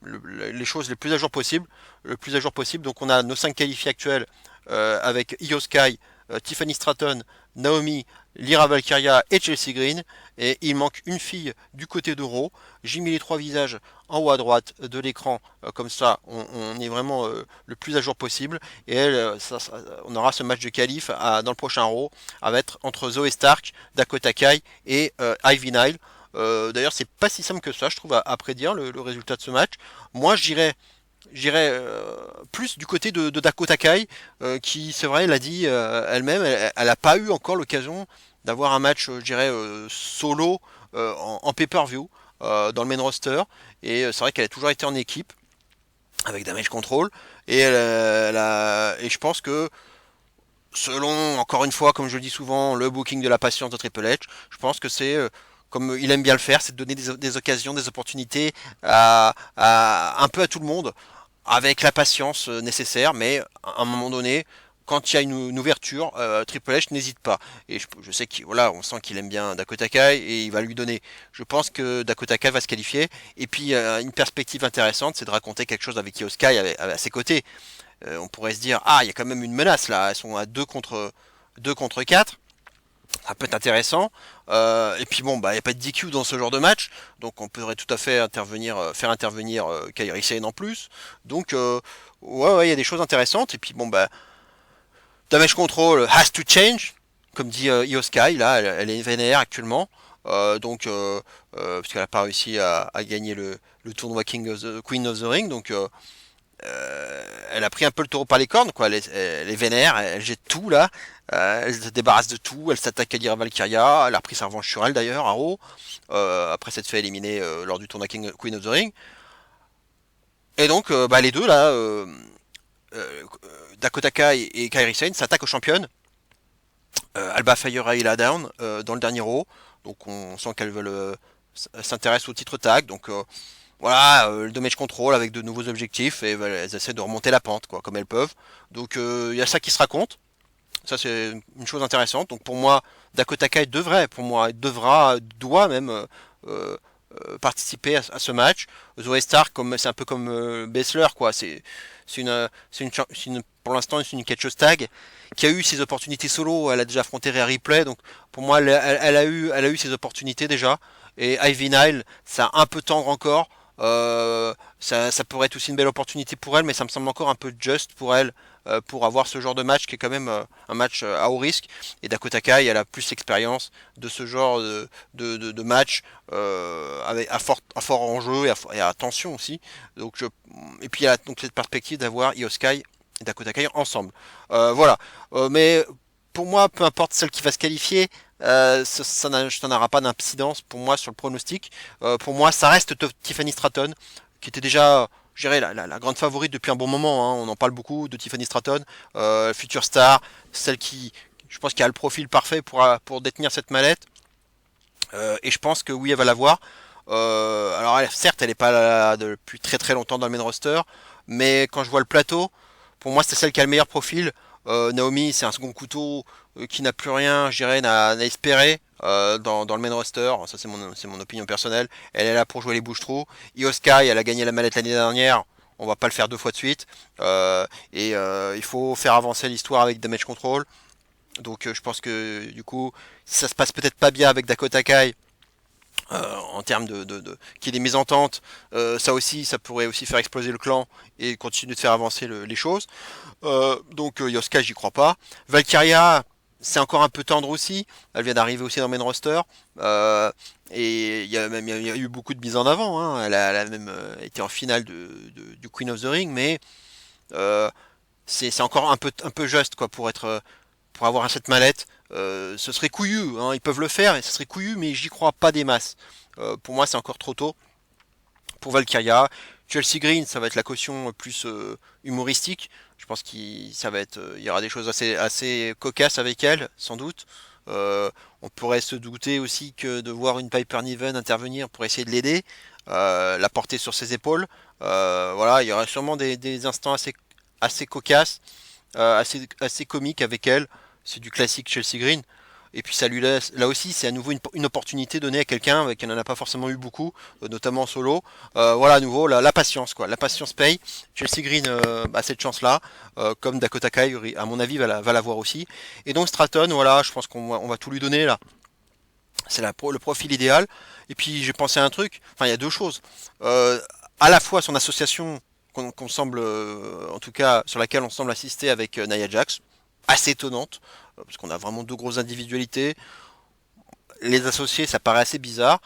les choses les plus à jour possible. Le plus à jour possible. Donc on a nos 5 qualifiés actuels avec Io Sky, Tiffany Stratton, Naomi, Lyra Valkyria et Chelsea Green. Et il manque une fille du côté d'Euro. J'ai mis les 3 visages en haut à droite de l'écran. Comme ça, on est vraiment le plus à jour possible. Et on aura ce match de qualif dans le prochain Raw avec entre Zoe Stark, Dakota Kai et Ivy Nile. D'ailleurs, c'est pas si simple que ça, je trouve, à prédire le résultat de ce match. Moi, j'irais plus du côté de Dakota Kai, qui, c'est vrai, elle a dit elle-même, elle a pas eu encore l'occasion d'avoir un match, je dirais, solo en pay-per-view dans le main roster. Et c'est vrai qu'elle a toujours été en équipe avec Damage Control. Et je pense que selon, encore une fois, comme je le dis souvent, le booking de la patience de Triple H, je pense que c'est comme il aime bien le faire, c'est de donner des occasions, des opportunités un peu à tout le monde, avec la patience nécessaire, mais à un moment donné, quand il y a une ouverture, Triple H n'hésite pas. Et je sais qu'il voilà, on sent qu'il aime bien Dakota Kai et il va lui donner. Je pense que Dakota Kai va se qualifier. Et puis une perspective intéressante, c'est de raconter quelque chose avec Io Sky à ses côtés. On pourrait se dire, ah, il y a quand même une menace là, elles sont à 2 contre 4, ça peut être intéressant. Et puis bon, il n'y a pas de DQ dans ce genre de match, donc on pourrait tout à fait faire intervenir Kairi Sane en plus. Donc, ouais, il y a des choses intéressantes. Et puis bon, Damage Control has to change, comme dit Io Sky, là, elle est vénère actuellement. Puisqu'elle n'a pas réussi à gagner le tournoi Queen of the Ring, donc elle a pris un peu le taureau par les cornes, quoi. Elle est vénère, elle jette tout là, elle se débarrasse de tout, elle s'attaque à Lyra Valkyria, elle a pris sa revanche sur elle d'ailleurs, à Raw, après s'être fait éliminer lors du tournoi Queen of the Ring. Et donc, les deux là, Dakota Kai et Kairi Sane s'attaquent aux championnes. Alba Fire et Ila Down dans le dernier Raw, donc on sent qu'elles veulent s'intéressent au titre tag, donc voilà, le damage control avec de nouveaux objectifs et elles essaient de remonter la pente quoi, comme elles peuvent. Donc il y a ça qui se raconte. Ça c'est une chose intéressante. Donc pour moi, Dakota Kai doit même participer à ce match. Zoe Stark, c'est un peu comme Baszler quoi. Pour l'instant c'est une catcheuse tag qui a eu ses opportunités solo. Elle a déjà affronté Rhea Ripley. Donc pour moi elle a eu ses opportunités déjà. Et Ivy Nile, ça a un peu tendre encore. Ça pourrait être aussi une belle opportunité pour elle, mais ça me semble encore un peu juste pour elle pour avoir ce genre de match qui est quand même un match à haut risque. Et Dakota Kai, elle a plus l'expérience de ce genre de match avec à fort enjeu et à tension aussi. Et puis il y a donc cette perspective d'avoir Io Sky et Dakota Kai ensemble. Voilà. Mais pour moi, peu importe celle qui va se qualifier, ça n'aura pas d'incidence pour moi sur le pronostic. Pour moi, ça reste Tiffany Stratton, qui était déjà, je dirais, la grande favorite depuis un bon moment. Hein. On en parle beaucoup de Tiffany Stratton, future star, celle qui, je pense, qui a le profil parfait pour détenir cette mallette. Et je pense que oui, elle va l'avoir. Alors, certes, elle n'est pas là depuis très très longtemps dans le main roster, mais quand je vois le plateau, pour moi, c'est celle qui a le meilleur profil. Naomi, c'est un second couteau qui n'a plus rien, je dirais, n'a espéré dans le main roster. Ça, c'est mon opinion personnelle. Elle est là pour jouer les bouches-trous. Io Sky, elle a gagné la mallette l'année dernière. On va pas le faire 2 fois de suite. Il faut faire avancer l'histoire avec Damage Control. Donc, je pense que du coup, ça se passe peut-être pas bien avec Dakota Kai. En termes qu'il y ait des mésententes, ça pourrait aussi faire exploser le clan et continuer de faire avancer les choses. Donc Yoska, j'y crois pas. Valkyria, c'est encore un peu tendre aussi. Elle vient d'arriver aussi dans le main roster. Et il y a eu beaucoup de mises en avant. Hein. Elle a même été en finale du Queen of the Ring, mais c'est encore un peu juste quoi pour avoir cette mallette. Ce serait couillu, hein, ils peuvent le faire, et ce serait couillu, mais j'y crois pas des masses. Pour moi, c'est encore trop tôt. Pour Valkyria, Chelsea Green, ça va être la caution plus humoristique. Je pense il y aura des choses assez cocasses avec elle, sans doute. On pourrait se douter aussi que de voir une Piper Niven intervenir pour essayer de l'aider, la porter sur ses épaules. Voilà, il y aura sûrement des instants assez cocasses, assez comiques avec elle. C'est du classique Chelsea Green. Et puis ça lui laisse, là aussi, c'est à nouveau une opportunité donnée à quelqu'un qui n'en a pas forcément eu beaucoup, notamment en solo. Voilà, à nouveau, la patience, quoi. La patience paye. Chelsea Green a cette chance-là, comme Dakota Kai, à mon avis, va l'avoir aussi. Et donc Stratton, voilà, je pense on va tout lui donner là. C'est le profil idéal. Et puis j'ai pensé à un truc, enfin il y a deux choses. À la fois son association, qu'on semble, en tout cas sur laquelle on semble assister avec Nia Jax, assez étonnante, parce qu'on a vraiment deux grosses individualités. Les associés, ça paraît assez bizarre,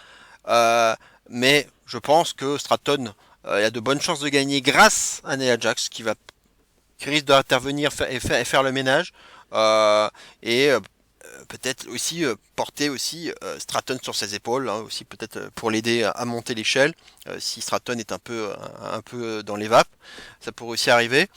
euh, mais je pense que Stratton il a de bonnes chances de gagner grâce à Nia Jax, qui risque d'intervenir et faire le ménage, et peut-être aussi porter aussi Stratton sur ses épaules, hein, aussi peut-être pour l'aider à monter l'échelle, si Stratton est un peu dans les vapes, ça pourrait aussi arriver.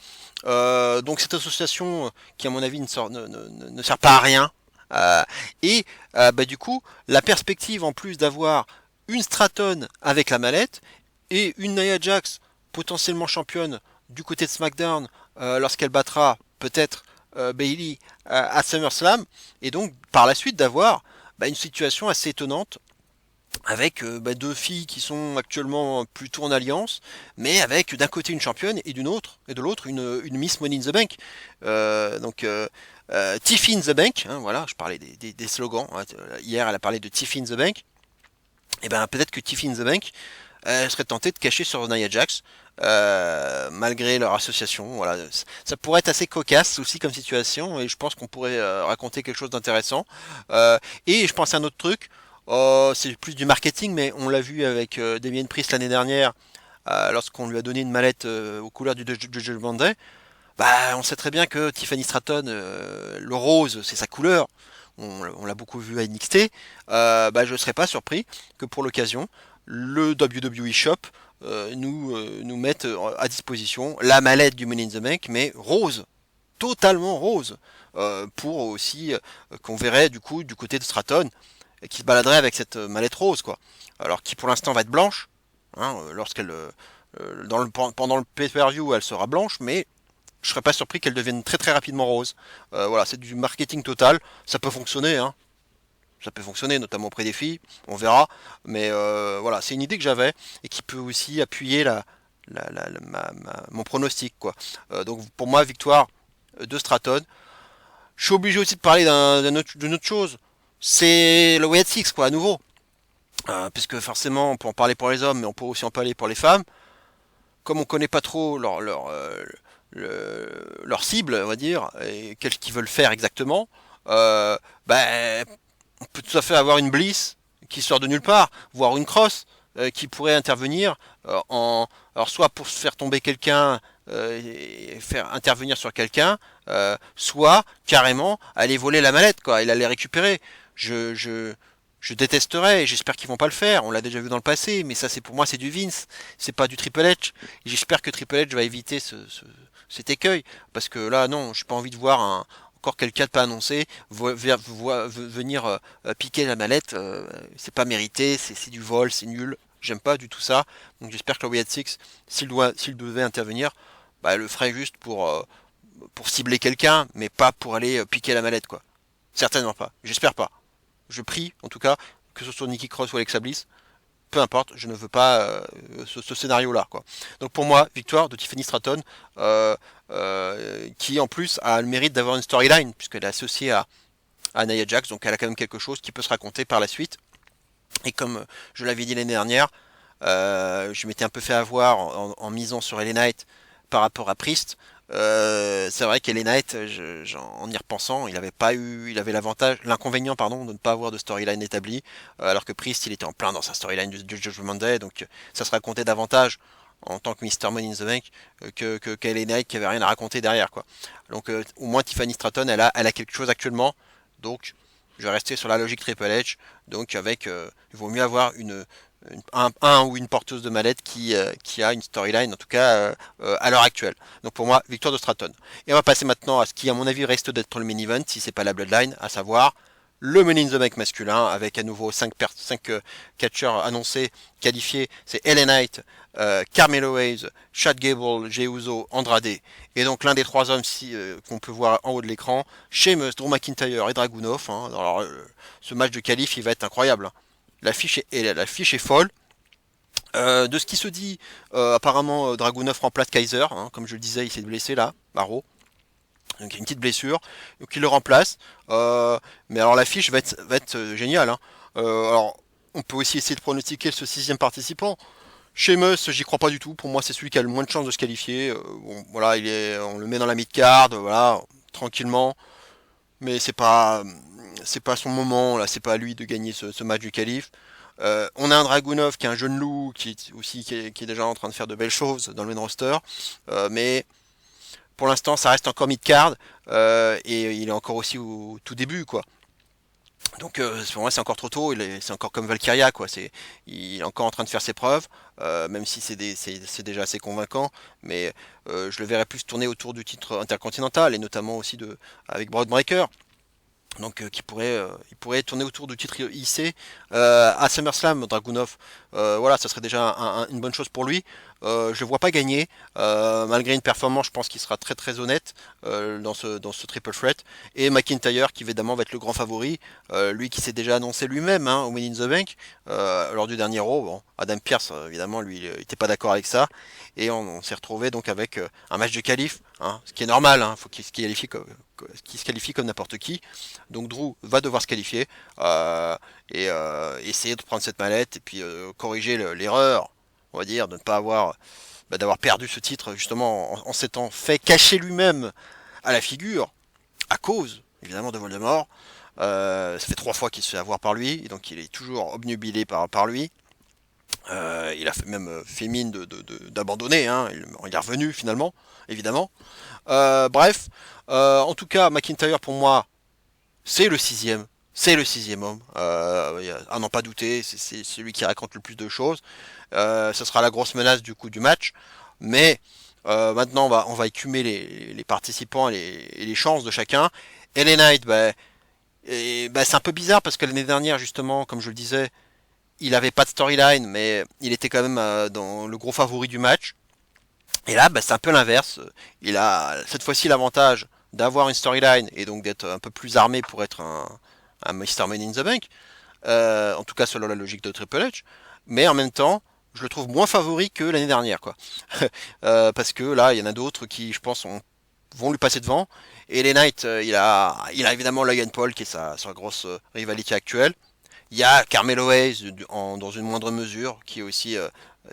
Donc cette association qui à mon avis ne sert pas à rien. Euh, et bah, du coup, la perspective en plus d'avoir une Stratton avec la mallette et une Nia Jax potentiellement championne du côté de SmackDown lorsqu'elle battra peut-être Bayley à SummerSlam, et donc par la suite d'avoir bah, une situation assez étonnante avec bah, deux filles qui sont actuellement plutôt en alliance, mais avec d'un côté une championne et et de l'autre une Miss Money in the Bank. Tiffy in the Bank, hein, voilà, je parlais des slogans. Hein, hier, elle a parlé de Tiffy in the Bank. Et ben peut-être que Tiffy in the Bank serait tentée de cacher sur Nia Jax, malgré leur association. Voilà, ça pourrait être assez cocasse aussi comme situation, et je pense qu'on pourrait raconter quelque chose d'intéressant. Et je pense à un autre truc. C'est plus du marketing, mais on l'a vu avec Damien Priest l'année dernière, lorsqu'on lui a donné une mallette aux couleurs du Judgment Day. Bah, on sait très bien que Tiffany Stratton, le rose, c'est sa couleur. On l'a beaucoup vu à NXT. Bah, je ne serais pas surpris que pour l'occasion, le WWE Shop nous mette à disposition la mallette du Money in the Bank, mais rose, totalement rose, pour aussi qu'on verrait du coup du côté de Stratton, qui se baladerait avec cette mallette rose, quoi. Alors qui pour l'instant va être blanche, hein, pendant le pay-per-view, elle sera blanche, mais je serais pas surpris qu'elle devienne très très rapidement rose. Voilà, c'est du marketing total. Ça peut fonctionner, hein. Ça peut fonctionner, notamment auprès des filles. On verra. Mais voilà, c'est une idée que j'avais et qui peut aussi appuyer mon pronostic, quoi. Donc pour moi, victoire de Stratton. Je suis obligé aussi de parler d'une autre chose. C'est le Way Six, quoi, à nouveau. Puisque forcément, on peut en parler pour les hommes, mais on peut aussi en parler pour les femmes. Comme on connaît pas trop leur cible, on va dire, et qu'est-ce qu'ils veulent faire exactement, ben, on peut tout à fait avoir une Bliss qui sort de nulle part, voire une Cross qui pourrait intervenir alors soit pour se faire tomber quelqu'un et faire intervenir sur quelqu'un, soit carrément aller voler la mallette, quoi, et l'aller récupérer. Je, je, je détesterais, et j'espère qu'ils vont pas le faire. On l'a déjà vu dans le passé, mais ça, c'est pour moi, c'est du Vince, c'est pas du Triple H. Et j'espère que Triple H va éviter cet écueil, parce que là, non, j'ai pas envie de voir encore quelqu'un de pas annoncé venir piquer la mallette. C'est pas mérité, c'est du vol, c'est nul. J'aime pas du tout ça. Donc j'espère que le Wyatt Six, s'il devait intervenir, bah, le ferait juste pour cibler quelqu'un, mais pas pour aller piquer la mallette, quoi. Certainement pas. J'espère pas. Je prie, en tout cas, que ce soit Nikki Cross ou Alexa Bliss, peu importe, je ne veux pas ce scénario-là, quoi. Donc pour moi, victoire de Tiffany Stratton, qui en plus a le mérite d'avoir une storyline, puisqu'elle est associée à Nia Jax, donc elle a quand même quelque chose qui peut se raconter par la suite. Et comme je l'avais dit l'année dernière, je m'étais un peu fait avoir en misant sur LA Knight par rapport à Priest. C'est vrai qu'LA Knight, en y repensant, il avait l'inconvénient, pardon, de ne pas avoir de storyline établie, alors que Priest, il était en plein dans sa storyline du Judgment Day, donc ça se racontait davantage en tant que Mister Money in the Bank que LA Knight qui avait rien à raconter derrière quoi. Donc au moins Tiffany Stratton elle a quelque chose actuellement. Donc je vais rester sur la logique Triple H. Donc avec il vaut mieux avoir un ou une porteuse de mallette qui a une storyline en tout cas à l'heure actuelle. Donc pour moi victoire de Stratton. Et on va passer maintenant à ce qui à mon avis reste d'être le main event si c'est pas la Bloodline, à savoir le Money in the Bank masculin avec à nouveau 5 catcheurs annoncés, qualifiés. C'est LA Knight, Carmelo Hayes, Chad Gable, Jey Uso, Andrade. Et donc l'un des trois hommes qu'on peut voir en haut de l'écran, Sheamus, Drew McIntyre et Dragunov. Hein. Alors, ce match de qualif il va être incroyable. Hein. L'affiche est folle. De ce qui se dit, apparemment Dragunov remplace Kaiser. Hein. Comme je le disais, il s'est blessé là, Barreau. Donc il y a une petite blessure, donc il le remplace. Mais alors l'affiche va être géniale. Hein. Alors on peut aussi essayer de pronostiquer ce sixième participant. Sheamus, j'y crois pas du tout. Pour moi, c'est celui qui a le moins de chances de se qualifier. Bon, voilà, on le met dans la mid-card, voilà, tranquillement. Mais c'est pas son moment. Là, c'est pas à lui de gagner ce match du qualif. On a un Dragunov qui est un jeune loup, qui est déjà en train de faire de belles choses dans le main roster. Mais pour l'instant, ça reste encore mid-card et il est encore aussi au tout début, quoi. Donc pour moi, c'est encore trop tôt. C'est encore comme Valkyria, quoi. Il est encore en train de faire ses preuves, même si c'est déjà assez convaincant. Mais je le verrais plus tourner autour du titre intercontinental et notamment aussi avec Broad Breaker. Donc il pourrait tourner autour du titre IC à SummerSlam. Dragunov, voilà, ça serait déjà une bonne chose pour lui. Je le vois pas gagner, malgré une performance, je pense qu'il sera très très honnête dans ce triple threat. Et McIntyre qui évidemment va être le grand favori, lui qui s'est déjà annoncé lui-même hein, au Money in the Bank lors du dernier Raw. Bon, Adam Pearce évidemment lui il était pas d'accord avec ça et on s'est retrouvé donc avec un match de qualif, hein, ce qui est normal, hein, faut qu'il se qualifie comme n'importe qui. Donc Drew va devoir se qualifier et essayer de prendre cette mallette et puis corriger l'erreur, on va dire, de ne pas avoir d'avoir perdu ce titre justement en s'étant fait cacher lui-même à la figure à cause évidemment de Voldemort. Ça fait 3 fois qu'il se fait avoir par lui, et donc il est toujours obnubilé par lui. Il a même fait mine d'abandonner, hein. Il est revenu finalement, évidemment. Bref, en tout cas, McIntyre pour moi, c'est le sixième. C'est le sixième homme, à n'en pas douter, c'est celui qui raconte le plus de choses. Ce sera la grosse menace du coup du match. Mais maintenant on va écumer les participants et les chances de chacun. LA Knight, c'est un peu bizarre parce que l'année dernière justement, comme je le disais, il avait pas de storyline, mais il était quand même dans le gros favori du match. Et là, c'est un peu l'inverse. Il a cette fois-ci l'avantage d'avoir une storyline et donc d'être un peu plus armé pour être un Mr. Man in the Bank. En tout cas, selon la logique de Triple H. Mais en même temps, je le trouve moins favori que l'année dernière, quoi. Parce que là, il y en a d'autres qui, je pense, vont lui passer devant. Et les Knights, il a évidemment Logan Paul qui est sa grosse rivalité actuelle. Il y a Carmelo Hayes dans une moindre mesure, qui est aussi,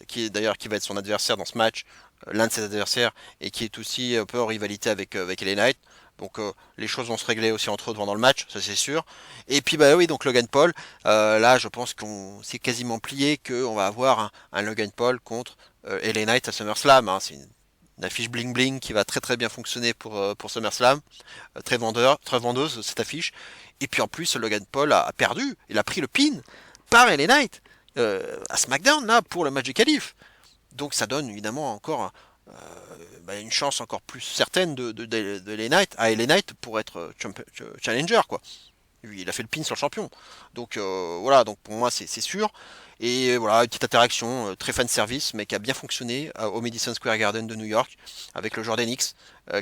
qui est d'ailleurs qui va être son adversaire dans ce match, l'un de ses adversaires, et qui est aussi un peu en rivalité avec LA Knight. Donc les choses vont se régler aussi entre eux pendant le match, ça c'est sûr. Et puis oui, donc Logan Paul, là je pense qu'on s'est quasiment plié qu'on va avoir un Logan Paul contre LA Knight à SummerSlam. Hein. C'est une affiche bling bling qui va très très bien fonctionner pour SummerSlam. Très vendeuse cette affiche. Et puis en plus, Logan Paul a perdu. Il a pris le pin par LA Knight à SmackDown là pour le match du qualif. Donc ça donne évidemment encore une chance encore plus certaine de LA Knight à LA Knight pour être challenger quoi. Lui, il a fait le pin sur le champion. Donc voilà, donc pour moi c'est sûr. Et voilà, une petite interaction très fan service, mais qui a bien fonctionné au Madison Square Garden de New York avec le joueur d'Enix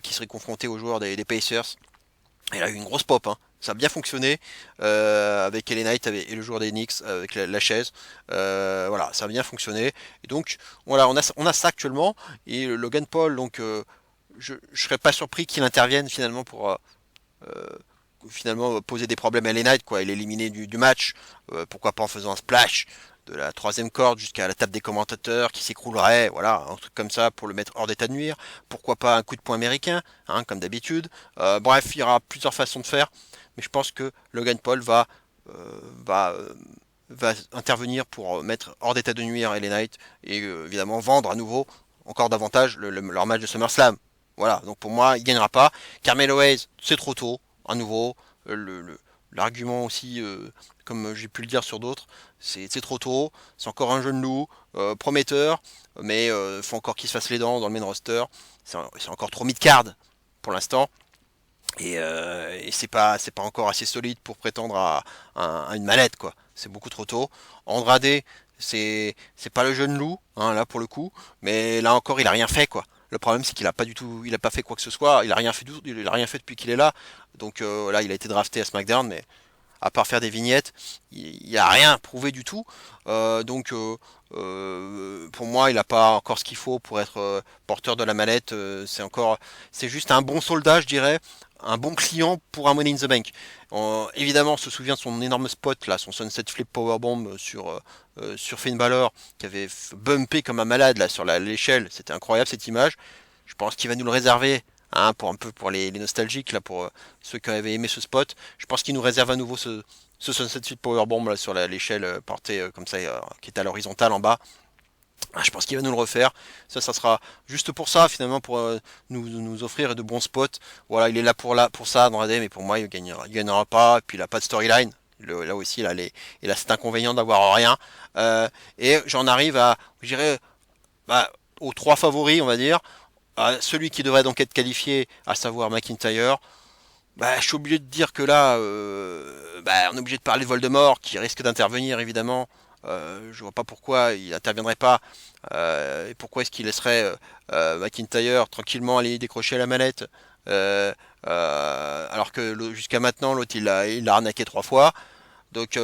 qui serait confronté aux joueurs des Pacers. Il a eu une grosse pop, hein. Ça a bien fonctionné avec LA Knight et le joueur des Knicks avec la chaise. Voilà, ça a bien fonctionné. Et donc voilà, on a ça actuellement. Et Logan Paul, donc je serais pas surpris qu'il intervienne finalement pour finalement poser des problèmes à LA Knight, quoi, et l'éliminer du match. Pourquoi pas en faisant un splash de la troisième corde jusqu'à la table des commentateurs qui s'écroulerait, voilà, un truc comme ça pour le mettre hors d'état de nuire. Pourquoi pas un coup de poing américain, hein, comme d'habitude. Bref, il y aura plusieurs façons de faire, mais je pense que Logan Paul va va intervenir pour mettre hors d'état de nuire LA Knight et évidemment vendre à nouveau encore davantage leur match de SummerSlam. Voilà, donc pour moi, il gagnera pas. Carmelo Hayes, c'est trop tôt, à nouveau. L'argument aussi, comme j'ai pu le dire sur d'autres, c'est trop tôt. C'est encore un jeune loup, prometteur, mais il faut encore qu'il se fasse les dents dans le main roster. C'est encore trop mid-card pour l'instant. Et c'est pas encore assez solide pour prétendre à une mallette, quoi. C'est beaucoup trop tôt. Andrade, c'est pas le jeune loup, hein, là pour le coup, mais là encore il a rien fait, quoi. Le problème c'est qu'il a pas du tout, il a pas fait quoi que ce soit, il a rien fait depuis qu'il est là. Donc là il a été drafté à SmackDown, mais à part faire des vignettes, il n'y a rien prouvé du tout. Pour moi, il n'a pas encore ce qu'il faut pour être porteur de la mallette. C'est juste un bon soldat, je dirais, un bon client pour un Money in the Bank. Évidemment, on se souvient de son énorme spot là, son Sunset Flip Powerbomb sur Finn Balor, qui avait bumpé comme un malade là sur l'échelle. C'était incroyable cette image. Je pense qu'il va nous le réserver, hein, pour un peu pour les nostalgiques là, pour ceux qui avaient aimé ce spot. Je pense qu'il nous réserve à nouveau ce Sunset Flip Powerbomb là sur l'échelle portée comme ça, qui est à l'horizontale en bas. Ah, je pense qu'il va nous le refaire. Ça sera juste pour ça, finalement, pour nous offrir de bons spots. Voilà, il est là pour ça, Andrade, mais pour moi, il gagnera pas. Et puis, il a pas de storyline. Là aussi, il a cet inconvénient d'avoir rien. Et j'en arrive je dirais, bah, aux trois favoris, on va dire. À celui qui devrait donc être qualifié, à savoir McIntyre. Bah, je suis obligé de dire que là, on est obligé de parler de Voldemort, qui risque d'intervenir évidemment. Je vois pas pourquoi il n'interviendrait pas, et pourquoi est-ce qu'il laisserait McIntyre tranquillement aller décrocher la mallette, alors que jusqu'à maintenant l'autre il l'a arnaqué trois fois. Donc,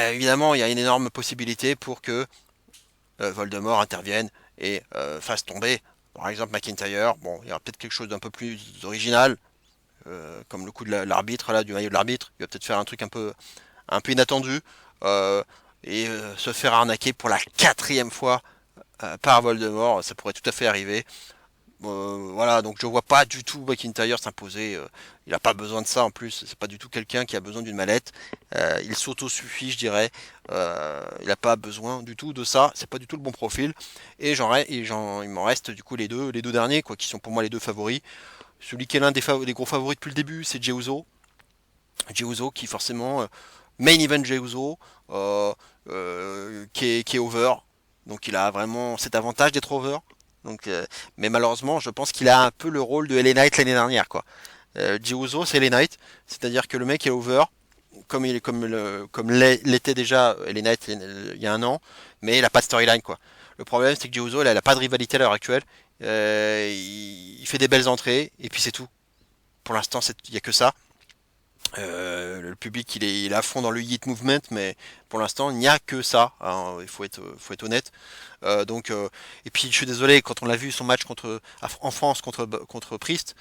évidemment, il y a une énorme possibilité pour que Voldemort intervienne et fasse tomber, par exemple, McIntyre. Bon, il y aura peut-être quelque chose d'un peu plus original, comme le coup de l'arbitre là, du maillot de l'arbitre. Il va peut-être faire un truc un peu inattendu, euh, et se faire arnaquer pour la quatrième fois par Voldemort. Ça pourrait tout à fait arriver. Voilà, donc je vois pas du tout McIntyre s'imposer. Il a pas besoin de ça en plus. C'est pas du tout quelqu'un qui a besoin d'une mallette. Il s'auto-suffit, je dirais. Il n'a pas besoin du tout de ça. C'est pas du tout le bon profil. Et il m'en reste du coup les deux derniers, quoi, qui sont pour moi les deux favoris. Celui qui est l'un des gros favoris depuis le début, c'est Jey Uso. Jey Uso qui forcément main event Jey Uso, qui est over. Donc il a vraiment cet avantage d'être over. Donc, mais malheureusement, je pense qu'il a un peu le rôle de LA Knight l'année dernière, quoi. Jey Uso, c'est LA Knight, c'est-à-dire que le mec est over, comme l'était déjà LA Knight il y a un an, mais il a pas de storyline, quoi. Le problème, c'est que Jey Uso, il a pas de rivalité à l'heure actuelle. Il fait des belles entrées et puis c'est tout. Pour l'instant, il y a que ça. Le public il est à fond dans le Yeet Movement, mais pour l'instant il n'y a que ça, hein, il faut être honnête. Et puis je suis désolé, quand on l'a vu son match en France contre Priest,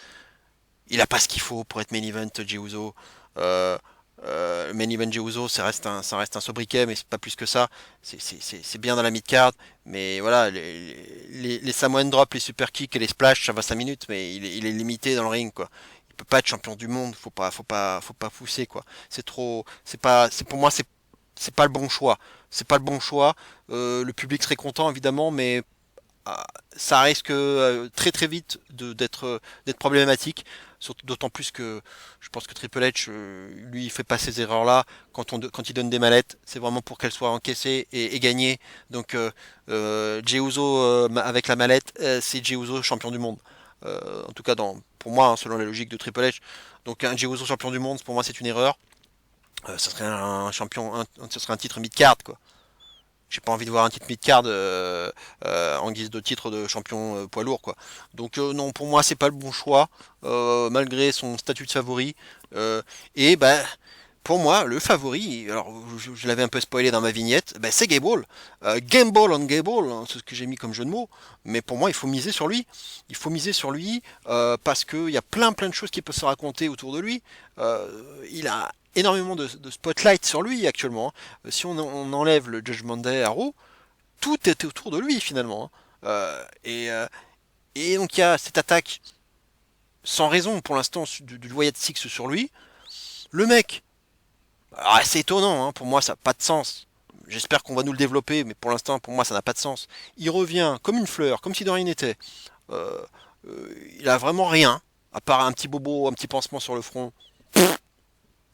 il a pas ce qu'il faut pour être main event Jey Uso. Euh, Main event Jey Uso, ça reste un sobriquet, mais c'est pas plus que ça. C'est bien dans la mid card, mais voilà, les Samoan Drop, les super kicks et les splash, ça va 5 minutes, mais il est limité dans le ring, quoi. Il peut pas être champion du monde, faut pas pousser, quoi. C'est trop, pour moi c'est pas le bon choix. C'est pas le bon choix. Le public serait content évidemment, mais ça risque très très vite d'être problématique. D'autant plus que je pense que Triple H, lui, il fait pas ces erreurs-là. Quand il donne des mallettes, c'est vraiment pour qu'elles soient encaissées et gagnées. Donc, Jey Uso avec la mallette, c'est Jey Uso champion du monde. En tout cas, pour moi, hein, selon la logique de Triple H. Donc, un Jey Uso champion du monde, pour moi, c'est une erreur. Ça serait un champion, ça serait un titre mid-card, quoi. J'ai pas envie de voir un titre mid-card en guise de titre de champion poids lourd, quoi. Donc non, pour moi c'est pas le bon choix, malgré son statut de favori. Et ben pour moi le favori, alors je l'avais un peu spoilé dans ma vignette, c'est Gable. Gamble on Gable, hein, c'est ce que j'ai mis comme jeu de mots. Mais pour moi il faut miser sur lui. Il faut miser sur lui parce qu'il y a plein de choses qui peuvent se raconter autour de lui. Il a énormément de spotlight sur lui actuellement, hein. Si on enlève le Judgment Day à Raw, tout est autour de lui finalement, hein. Et donc il y a cette attaque sans raison pour l'instant du Wyatt Six sur lui. Le mec, Alors, c'est étonnant, hein, pour moi ça n'a pas de sens. J'espère qu'on va nous le développer, mais pour l'instant, pour moi, ça n'a pas de sens. Il revient comme une fleur, comme si de rien n'était. Euh, il a vraiment rien, à part un petit bobo, un petit pansement sur le front.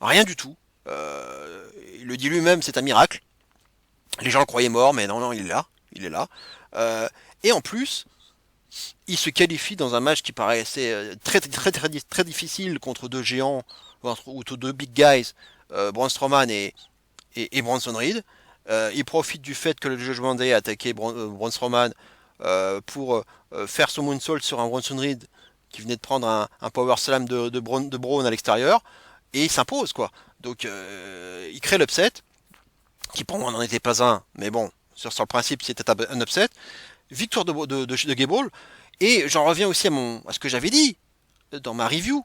Rien du tout. Il le dit lui-même, c'est un miracle. Les gens le croyaient mort, mais non, non, il est là. Il est là. Et en plus, il se qualifie dans un match qui paraissait très difficile contre deux géants, ou contre deux big guys, Braun Strowman et Bronson Reed. Il profite du fait que le Judgment Day a attaqué Braun Strowman pour faire son moonsault sur un Bronson Reed qui venait de prendre un power slam de Braun à l'extérieur, et il s'impose quoi. Donc il crée l'upset, qui pour moi n'en était pas un, mais bon, sur le principe c'était un upset. Victoire de Gable, et j'en reviens aussi à ce que j'avais dit dans ma review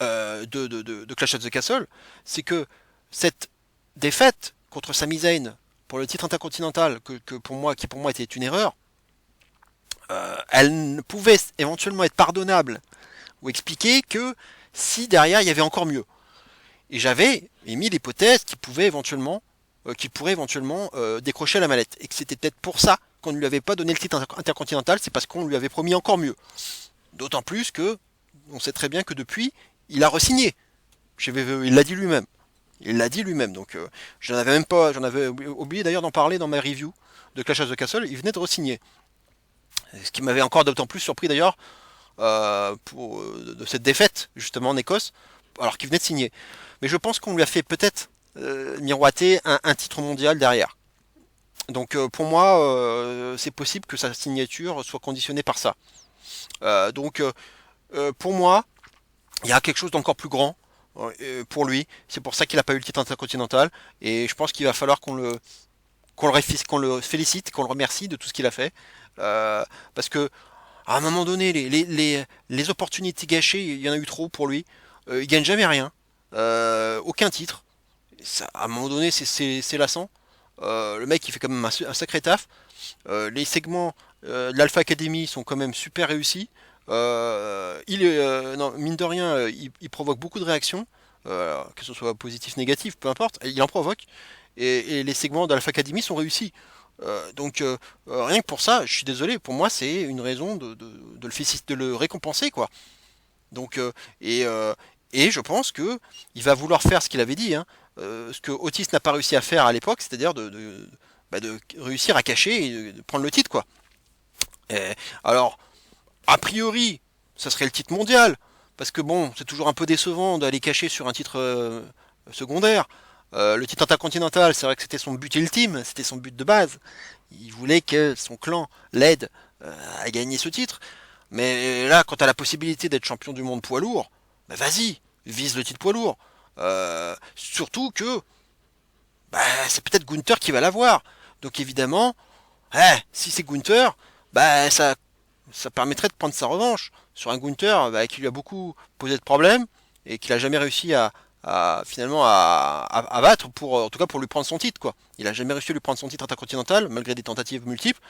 de Clash of the Castle, c'est que cette défaite contre Sami Zayn pour le titre intercontinental, qui pour moi était une erreur, elle pouvait éventuellement être pardonnable ou expliquer que si derrière il y avait encore mieux. Et j'avais émis l'hypothèse qu'il pourrait éventuellement décrocher la mallette, et que c'était peut-être pour ça qu'on ne lui avait pas donné le titre intercontinental, c'est parce qu'on lui avait promis encore mieux. D'autant plus que on sait très bien que depuis, il a re-signé. Il l'a dit lui-même. Il l'a dit lui-même, donc j'en avais oublié d'ailleurs d'en parler dans ma review de Clash of the Castle. Il venait de re-signer, ce qui m'avait encore d'autant plus surpris d'ailleurs de cette défaite justement en Écosse, alors qu'il venait de signer. Mais je pense qu'on lui a fait peut-être miroiter un titre mondial derrière. Donc pour moi, c'est possible que sa signature soit conditionnée par ça. Donc pour moi, il y a quelque chose d'encore plus grand pour lui. C'est pour ça qu'il n'a pas eu le titre intercontinental. Et je pense qu'il va falloir qu'on le félicite, qu'on le remercie de tout ce qu'il a fait. Parce que à un moment donné, les opportunités gâchées, il y en a eu trop pour lui. Il gagne jamais rien. Aucun titre. Ça, à un moment donné, c'est lassant. Le mec, il fait quand même un sacré taf. Les segments de l'Alpha Academy sont quand même super réussis. Non, mine de rien, il provoque beaucoup de réactions, que ce soit positif, négatif, peu importe, il en provoque. Et les segments d'Alpha Academy sont réussis. Donc rien que pour ça, je suis désolé, pour moi c'est une raison de le récompenser quoi. Donc et je pense que il va vouloir faire ce qu'il avait dit, hein, ce que Otis n'a pas réussi à faire à l'époque, c'est-à-dire de réussir à cacher et de prendre le titre quoi. Et, alors a priori, ça serait le titre mondial, parce que bon, c'est toujours un peu décevant d'aller cacher sur un titre secondaire. Le titre intercontinental, c'est vrai que c'était son but ultime, c'était son but de base. Il voulait que son clan l'aide à gagner ce titre. Mais là, quand t'as la possibilité d'être champion du monde poids lourd, bah vas-y, vise le titre poids lourd. Surtout que bah, c'est peut-être Gunther qui va l'avoir. Donc évidemment, si c'est Gunther, bah ça permettrait de prendre sa revanche sur un Gunther bah, qui lui a beaucoup posé de problèmes et qu'il a jamais réussi finalement à battre en tout cas pour lui prendre son titre quoi. Il a jamais réussi à lui prendre son titre intercontinental malgré des tentatives multiples.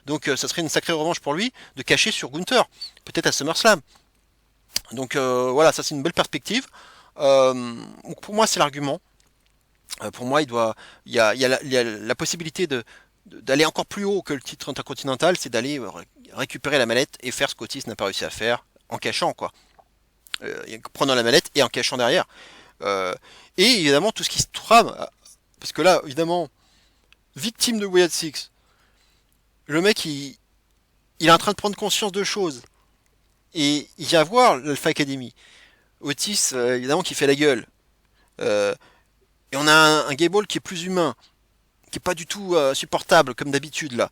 Donc ça serait une sacrée revanche pour lui de cacher sur Gunther, peut-être à SummerSlam. Donc voilà, ça c'est une belle perspective. Pour moi c'est l'argument. Pour moi il y a la possibilité d'aller encore plus haut que le titre intercontinental, c'est d'aller récupérer la mallette et faire ce qu'Otis n'a pas réussi à faire en cachant quoi. Prenant la mallette et en cachant derrière. Et évidemment tout ce qui se trame, parce que là évidemment victime de Wyatt Six, le mec il est en train de prendre conscience de choses et il vient voir l'Alpha Academy. Otis évidemment qui fait la gueule. Et on a un Gable qui est plus humain, qui est pas du tout supportable comme d'habitude là,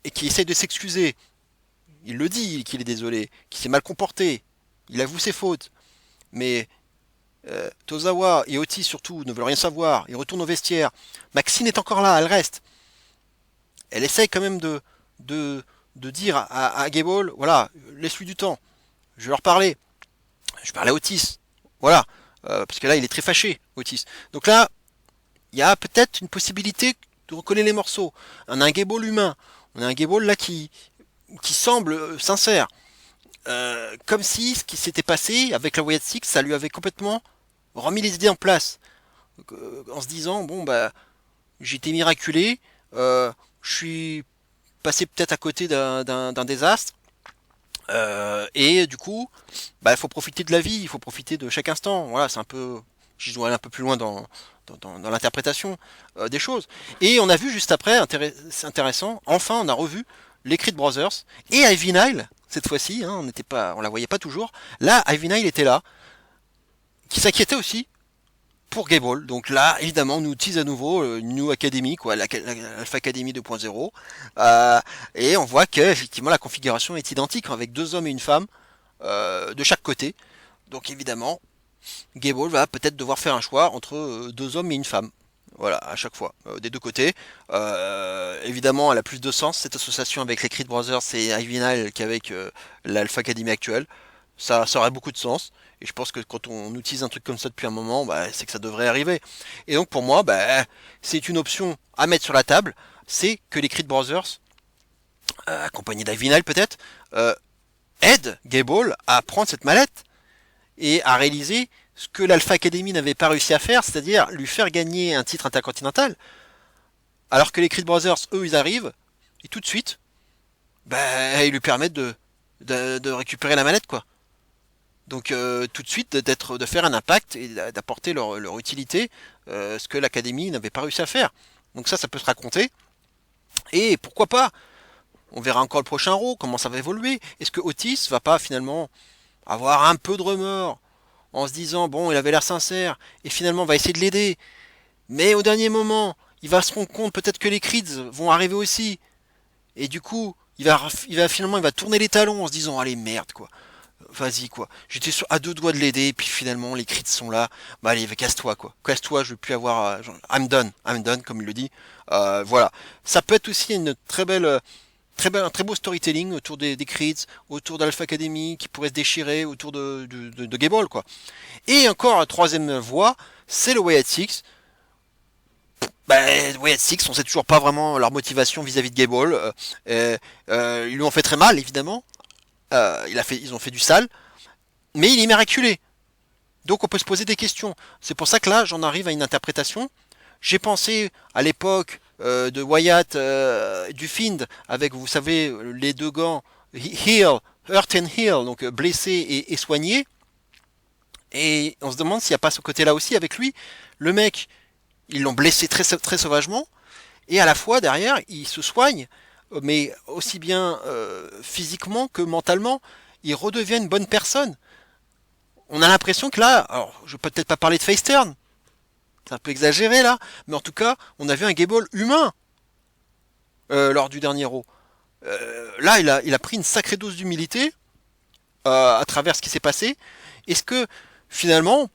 et qui essaye de s'excuser. Il le dit qu'il est désolé, qu'il s'est mal comporté, il avoue ses fautes, mais Tozawa et Otis surtout ne veulent rien savoir, ils retournent au vestiaire. Maxine est encore là, elle reste. Elle essaye quand même de dire à Gable, voilà, laisse-lui du temps, je vais leur parler. Je parlais à Otis, voilà, parce que là il est très fâché, Otis. Donc là, il y a peut-être une possibilité de recoller les morceaux. On a un Gable humain, on a un Gable là qui semble sincère. Comme si ce qui s'était passé avec la Wyatt Six, ça lui avait complètement remis les idées en place. en se disant bon bah j'ai été miraculé, je suis passé peut-être à côté d'un désastre. Et du coup, bah, il faut profiter de la vie, il faut profiter de chaque instant. Voilà, c'est un peu, je dois aller un peu plus loin dans l'interprétation des choses. Et on a vu juste après, c'est intéressant, enfin on a revu les Creed Brothers et Ivy Nile cette fois-ci. Hein, on la voyait pas toujours. Là, Ivy Nile était là, qui s'inquiétait aussi pour Gable. Donc là, évidemment, on nous utilise à nouveau une New Academy, quoi, l'Alpha Academy 2.0. Et on voit que effectivement la configuration est identique, hein, avec deux hommes et une femme de chaque côté. Donc évidemment, Gable va peut-être devoir faire un choix entre deux hommes et une femme. Voilà, à chaque fois, des deux côtés. Évidemment, elle a plus de sens, cette association avec les Creed Brothers et Ivy Nile qu'avec l'Alpha Academy actuelle. Ça aurait beaucoup de sens. Et je pense que quand on utilise un truc comme ça depuis un moment, bah, c'est que ça devrait arriver. Et donc pour moi, bah, c'est une option à mettre sur la table. C'est que les Creed Brothers, accompagnés d'Ivy Nile peut-être, aident Gable à prendre cette mallette et à réaliser ce que l'Alpha Academy n'avait pas réussi à faire, c'est-à-dire lui faire gagner un titre intercontinental, alors que les Creed Brothers, eux, ils arrivent, et tout de suite, bah, ils lui permettent de récupérer la manette, quoi. Donc tout de suite, de faire un impact et d'apporter leur utilité, ce que l'Académie n'avait pas réussi à faire. Donc ça peut se raconter, et pourquoi pas. On verra encore le prochain Raw, comment ça va évoluer. Est-ce que Otis va pas finalement avoir un peu de remords en se disant bon il avait l'air sincère et finalement on va essayer de l'aider, mais au dernier moment il va se rendre compte peut-être que les Creeds vont arriver aussi et du coup finalement il va tourner les talons en se disant allez merde quoi, vas-y quoi, j'étais à deux doigts de l'aider et puis finalement les Creeds sont là, bah allez casse-toi quoi, casse-toi, je veux plus avoir I'm done comme il le dit. Voilà, ça peut être aussi une très belle un très beau storytelling autour des Creeds, autour d'Alpha Academy qui pourrait se déchirer autour de Gable quoi. Et encore la troisième voie, c'est le Wyatt Six. Bah, Wyatt Six, on sait toujours pas vraiment leur motivation vis-à-vis de Gable. Ils lui ont fait très mal évidemment. Ils ont fait du sale, mais il est miraculé. Donc on peut se poser des questions. C'est pour ça que là, j'en arrive à une interprétation. J'ai pensé à l'époque de Wyatt, du Fiend, avec, vous savez, les deux gants Heal, Hurt and Heal, donc blessé et soigné. Et on se demande s'il n'y a pas ce côté-là aussi avec lui. Le mec, ils l'ont blessé très sauvagement, et à la fois derrière, il se soigne, mais aussi bien physiquement que mentalement. Il redevient une bonne personne. On a l'impression que là, alors je vais peut-être pas parler de face turn, c'est un peu exagéré là, mais en tout cas, on a vu un Gable humain lors du dernier Raw. Là, il a pris une sacrée dose d'humilité à travers ce qui s'est passé. Est-ce que finalement,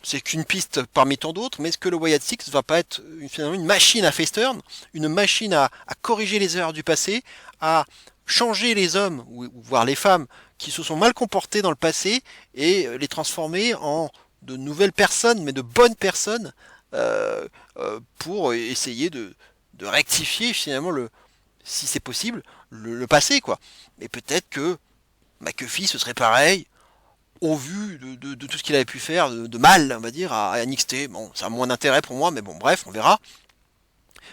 c'est qu'une piste parmi tant d'autres, mais est-ce que le Wyatt Six va pas être finalement une machine à face turn, une machine à corriger les erreurs du passé, à changer les hommes, ou voire les femmes, qui se sont mal comportés dans le passé, et les transformer en de nouvelles personnes, mais de bonnes personnes, pour essayer de rectifier finalement si c'est possible, le passé, quoi. Mais peut-être que McAfee, ce serait pareil, au vu de tout ce qu'il avait pu faire de mal, on va dire, à NXT. Bon, ça a moins d'intérêt pour moi, mais bon, bref, on verra.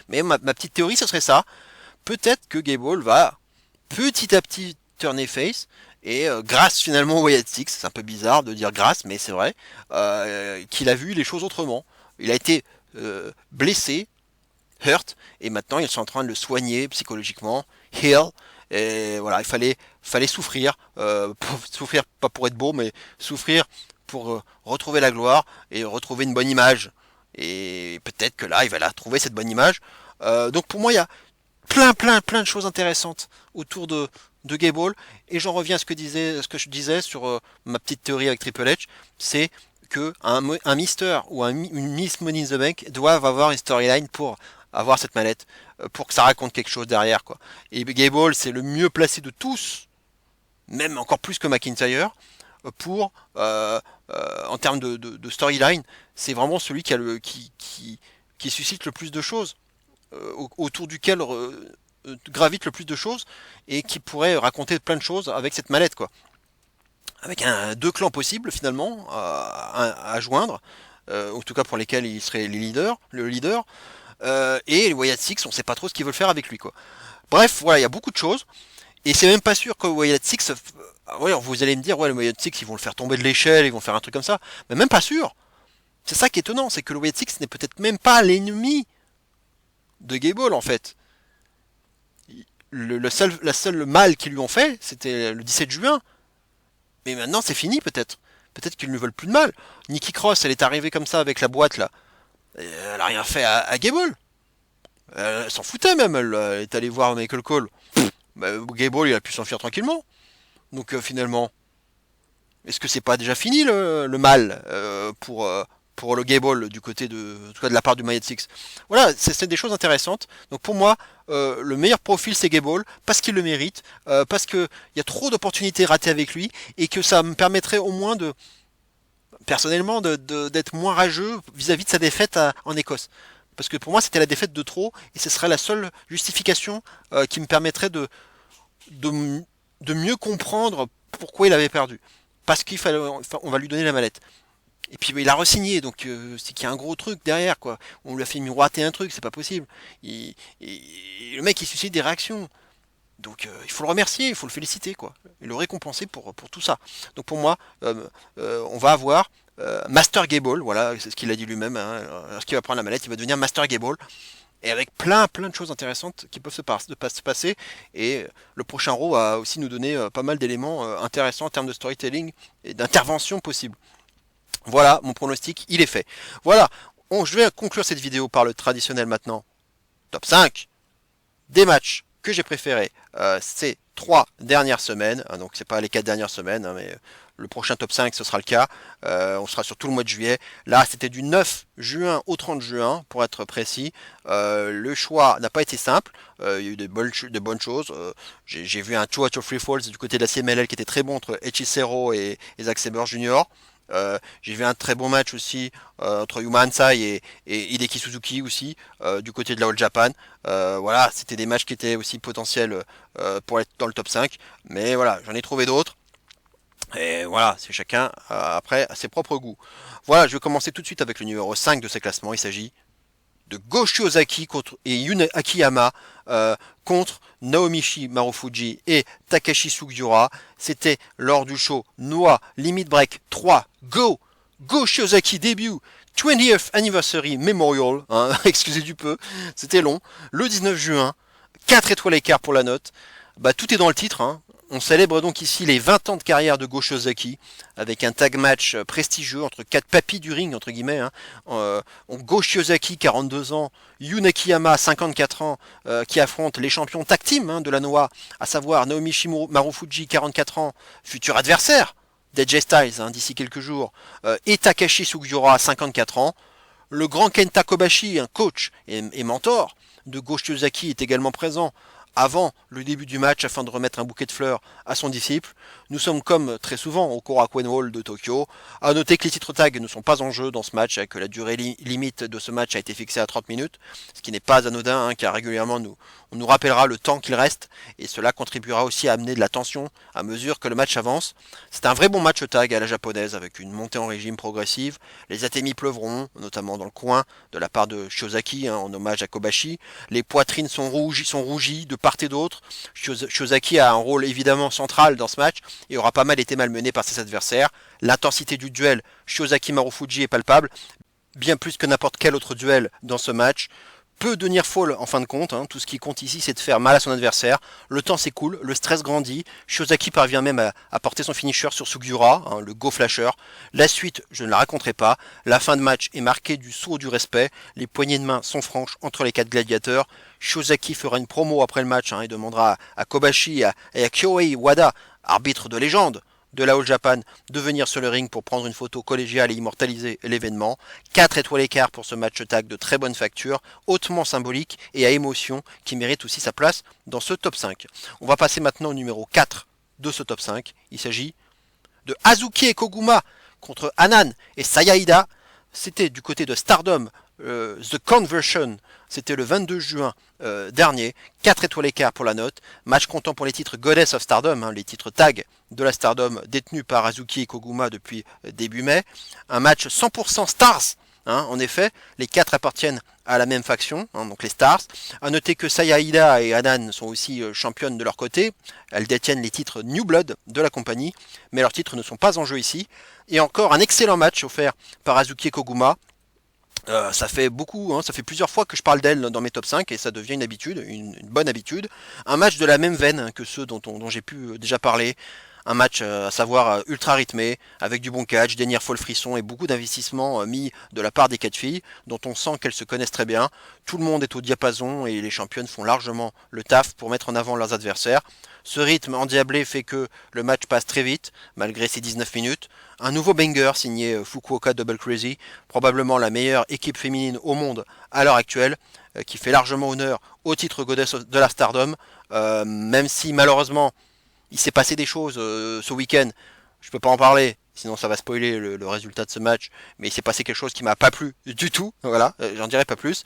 Mais ma petite théorie, ce serait ça. Peut-être que Gable va petit à petit turner face, et grâce finalement au Wyatt Six, c'est un peu bizarre de dire grâce, mais c'est vrai, qu'il a vu les choses autrement. Il a été blessé, hurt, et maintenant ils sont en train de le soigner psychologiquement, heal, et voilà, fallait souffrir, souffrir pas pour être beau, mais souffrir pour retrouver la gloire et retrouver une bonne image. Et peut-être que là, il va la retrouver cette bonne image. Donc pour moi, il y a plein de choses intéressantes autour de Gable. Et j'en reviens à ce que je disais sur ma petite théorie avec Triple H, c'est que un Mister ou une Miss Money in the Bank doivent avoir une storyline pour avoir cette mallette, pour que ça raconte quelque chose derrière, quoi. Et Gable, c'est le mieux placé de tous, même encore plus que McIntyre, pour en termes de storyline, c'est vraiment celui qui suscite le plus de choses, autour duquel gravite le plus de choses, et qui pourrait raconter plein de choses avec cette mallette, quoi. Avec deux clans possibles finalement à joindre, en tout cas pour lesquels il serait le leader. Et les Wyatt Six, on sait pas trop ce qu'ils veulent faire avec lui, quoi. Bref, voilà, il y a beaucoup de choses. Et c'est même pas sûr que Wyatt Six. Ouais, vous allez me dire, ouais, le Wyatt Six, ils vont le faire tomber de l'échelle, ils vont faire un truc comme ça. Mais même pas sûr. C'est ça qui est étonnant, c'est que le Wyatt Six n'est peut-être même pas l'ennemi de Gable, en fait. La seule mal qu'ils lui ont fait, c'était le 17 juin. Mais maintenant, c'est fini, peut-être. Peut-être qu'ils ne veulent plus de mal. Nikki Cross, elle est arrivée comme ça avec la boîte, là. Elle a rien fait à Gable. Elle s'en foutait même, elle est allée voir Michael Cole. Bah, Gable, il a pu s'enfuir tranquillement. Donc finalement, est-ce que c'est pas déjà fini le mal pour le Gable du côté en tout cas de la part du Wyatt Six? Voilà, c'est des choses intéressantes. Donc pour moi, le meilleur profil c'est Gable parce qu'il le mérite, parce que il y a trop d'opportunités ratées avec lui et que ça me permettrait au moins de personnellement d'être moins rageux vis-à-vis de sa défaite en Écosse. Parce que pour moi c'était la défaite de trop et ce serait la seule justification qui me permettrait de, de mieux comprendre pourquoi il avait perdu. Parce qu'il fallait, enfin, on va lui donner la mallette. Et puis il a re-signé, donc c'est qu'il y a un gros truc derrière, quoi. On lui a fait miroiter un truc, c'est pas possible. Le mec il suscite des réactions. Donc il faut le remercier, il faut le féliciter, quoi. Et le récompenser pour tout ça. Donc pour moi, on va avoir Master Gable, voilà, c'est ce qu'il a dit lui-même. Hein. Lorsqu'il va prendre la mallette, il va devenir Master Gable. Et avec plein de choses intéressantes qui peuvent se passer. Et le prochain Raw va aussi nous donner pas mal d'éléments intéressants en termes de storytelling et d'intervention possible. Voilà, mon pronostic, il est fait. Voilà, je vais conclure cette vidéo par le traditionnel maintenant. Top 5 des matchs que j'ai préférés ces 3 dernières semaines. Donc c'est pas les 4 dernières semaines, hein, mais le prochain top 5 ce sera le cas. On sera sur tout le mois de juillet. Là c'était du 9 juin au 30 juin pour être précis. Le choix n'a pas été simple. Il y a eu de bonnes choses. J'ai vu un 2 out of 3 falls du côté de la CMLL qui était très bon entre Hechicero et Zack Sabre Jr. J'ai vu un très bon match aussi entre Yuma Ansai et Hideki Suzuki aussi du côté de la All Japan. Voilà, c'était des matchs qui étaient aussi potentiels pour être dans le top 5. Mais voilà, j'en ai trouvé d'autres. Et voilà, c'est chacun après à ses propres goûts. Voilà, je vais commencer tout de suite avec le numéro 5 de ces classements. Il s'agit de Go Shiozaki et Yun Akiyama contre Naomichi Marufuji et Takashi Sugiura. C'était lors du show Noah Limit Break 3 Go Shiozaki début 20th Anniversary Memorial, hein, excusez du peu, c'était long, le 19 juin, 4 étoiles écart pour la note. Bah, tout est dans le titre, hein. On célèbre donc ici les 20 ans de carrière de Go Shiozaki avec un tag match prestigieux entre 4 papis du ring, entre guillemets. Hein. Go Shiozaki, 42 ans, Yun Akiyama, 54 ans, qui affrontent les champions tag team hein, de la Noah, à savoir Naomichi Marufuji, 44 ans, futur adversaire d'AJ Styles hein, d'ici quelques jours, et Takashi Sugiura, 54 ans. Le grand Kenta Kobashi, un coach et mentor de Go Shiozaki, est également présent avant le début du match afin de remettre un bouquet de fleurs à son disciple. Nous sommes comme très souvent au Korakuen Hall de Tokyo. À noter que les titres tag ne sont pas en jeu dans ce match et que la durée limite de ce match a été fixée à 30 minutes, ce qui n'est pas anodin hein, car régulièrement on nous rappellera le temps qu'il reste et cela contribuera aussi à amener de la tension à mesure que le match avance. C'est un vrai bon match tag à la japonaise avec une montée en régime progressive. Les atémis pleuvront, notamment dans le coin de la part de Shiozaki hein, en hommage à Kobashi. Les poitrines sont rougies de part et d'autre. Shiozaki a un rôle évidemment central dans ce match et aura pas mal été malmené par ses adversaires. L'intensité du duel Shiozaki-Marufuji est palpable, bien plus que n'importe quel autre duel dans ce match. Peu de near fall en fin de compte, hein. Tout ce qui compte ici c'est de faire mal à son adversaire. Le temps s'écoule, le stress grandit, Shiozaki parvient même à porter son finisher sur Sugiura, hein, le Go Flasher. La suite, je ne la raconterai pas, la fin de match est marquée du saut du respect, les poignées de main sont franches entre les 4 gladiateurs. Shiozaki fera une promo après le match hein, et demandera à Kobashi et à Kyohei Wada, arbitre de légende de la All Japan, de venir sur le ring pour prendre une photo collégiale et immortaliser l'événement. 4 étoiles écart pour ce match tag de très bonne facture, hautement symbolique et à émotion, qui mérite aussi sa place dans ce top 5. On va passer maintenant au numéro 4 de ce top 5. Il s'agit de Hazuki et Koguma contre Hanan et Sayaida. C'était du côté de Stardom, The Conversion. C'était le 22 juin dernier. 4 étoiles écart pour la note. Match comptant pour les titres Goddess of Stardom, hein, les titres tag de la Stardom détenus par Hazuki et Koguma depuis début mai. Un match 100% Stars hein, en effet, les 4 appartiennent à la même faction, hein, donc les Stars. À noter que Saya Ida et Hanan sont aussi championnes de leur côté. Elles détiennent les titres New Blood de la compagnie, mais leurs titres ne sont pas en jeu ici. Et encore un excellent match offert par Azuki Koguma. Ça fait beaucoup, hein, ça fait plusieurs fois que je parle d'elle dans mes top 5 et ça devient une habitude, une bonne habitude. Un match de la même veine, hein, que ceux dont j'ai pu déjà parler. Un match à savoir ultra rythmé, avec du bon catch, des near fall frissons et beaucoup d'investissements mis de la part des 4 filles, dont on sent qu'elles se connaissent très bien. Tout le monde est au diapason et les championnes font largement le taf pour mettre en avant leurs adversaires. Ce rythme endiablé fait que le match passe très vite, malgré ses 19 minutes. Un nouveau banger signé Fukuoka Double Crazy, probablement la meilleure équipe féminine au monde à l'heure actuelle, qui fait largement honneur au titre Goddess de la Stardom, même si malheureusement il s'est passé des choses ce week-end, je peux pas en parler, sinon ça va spoiler le résultat de ce match, mais il s'est passé quelque chose qui m'a pas plu du tout, voilà, j'en dirai pas plus.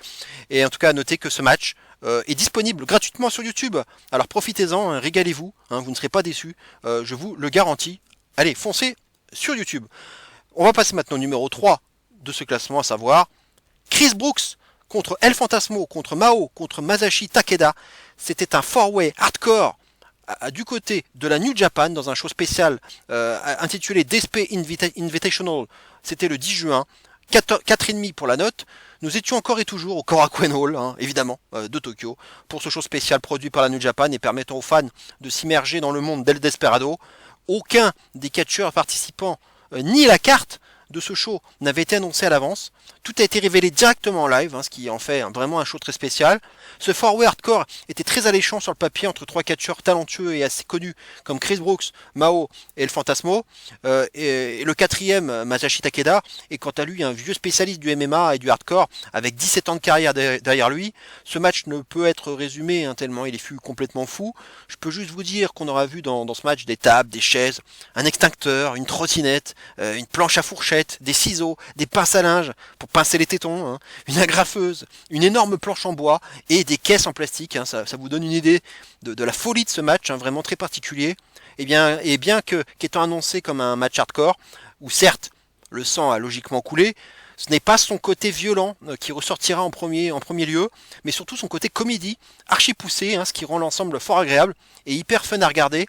Et en tout cas, notez que ce match est disponible gratuitement sur YouTube, alors profitez-en, hein, régalez-vous, hein, vous ne serez pas déçus, je vous le garantis. Allez, foncez sur YouTube. On va passer maintenant au numéro 3 de ce classement, à savoir Chris Brooks contre El Fantasmo, contre Mao, contre Masashi Takeda. C'était un four-way hardcore du côté de la New Japan dans un show spécial intitulé DSP Invitational. C'était le 10 juin. 4,5 pour la note. Nous étions encore et toujours au Korakuen Hall, hein, évidemment, de Tokyo, pour ce show spécial produit par la New Japan et permettant aux fans de s'immerger dans le monde d'El Desperado. Aucun des catcheurs participants, ni la carte de ce show n'avait été annoncé à l'avance. Tout a été révélé directement en live, hein, ce qui en fait vraiment un show très spécial. Ce four-way hardcore était très alléchant sur le papier entre 3 catcheurs talentueux et assez connus comme Chris Brooks, Mao et El Fantasmo. Et le 4e, Masashi Takeda, est quant à lui un vieux spécialiste du MMA et du hardcore avec 17 ans de carrière derrière lui. Ce match ne peut être résumé, hein, tellement il fut complètement fou. Je peux juste vous dire qu'on aura vu dans ce match des tables, des chaises, un extincteur, une trottinette, une planche à fourchette, des ciseaux, des pinces à linge pour pincer les tétons, hein, une agrafeuse, une énorme planche en bois et des caisses en plastique. Hein, ça vous donne une idée de la folie de ce match, hein, vraiment très particulier. Et bien qu'étant annoncé comme un match hardcore, où certes le sang a logiquement coulé, ce n'est pas son côté violent qui ressortira en premier lieu, mais surtout son côté comédie, archi poussé, hein, ce qui rend l'ensemble fort agréable et hyper fun à regarder.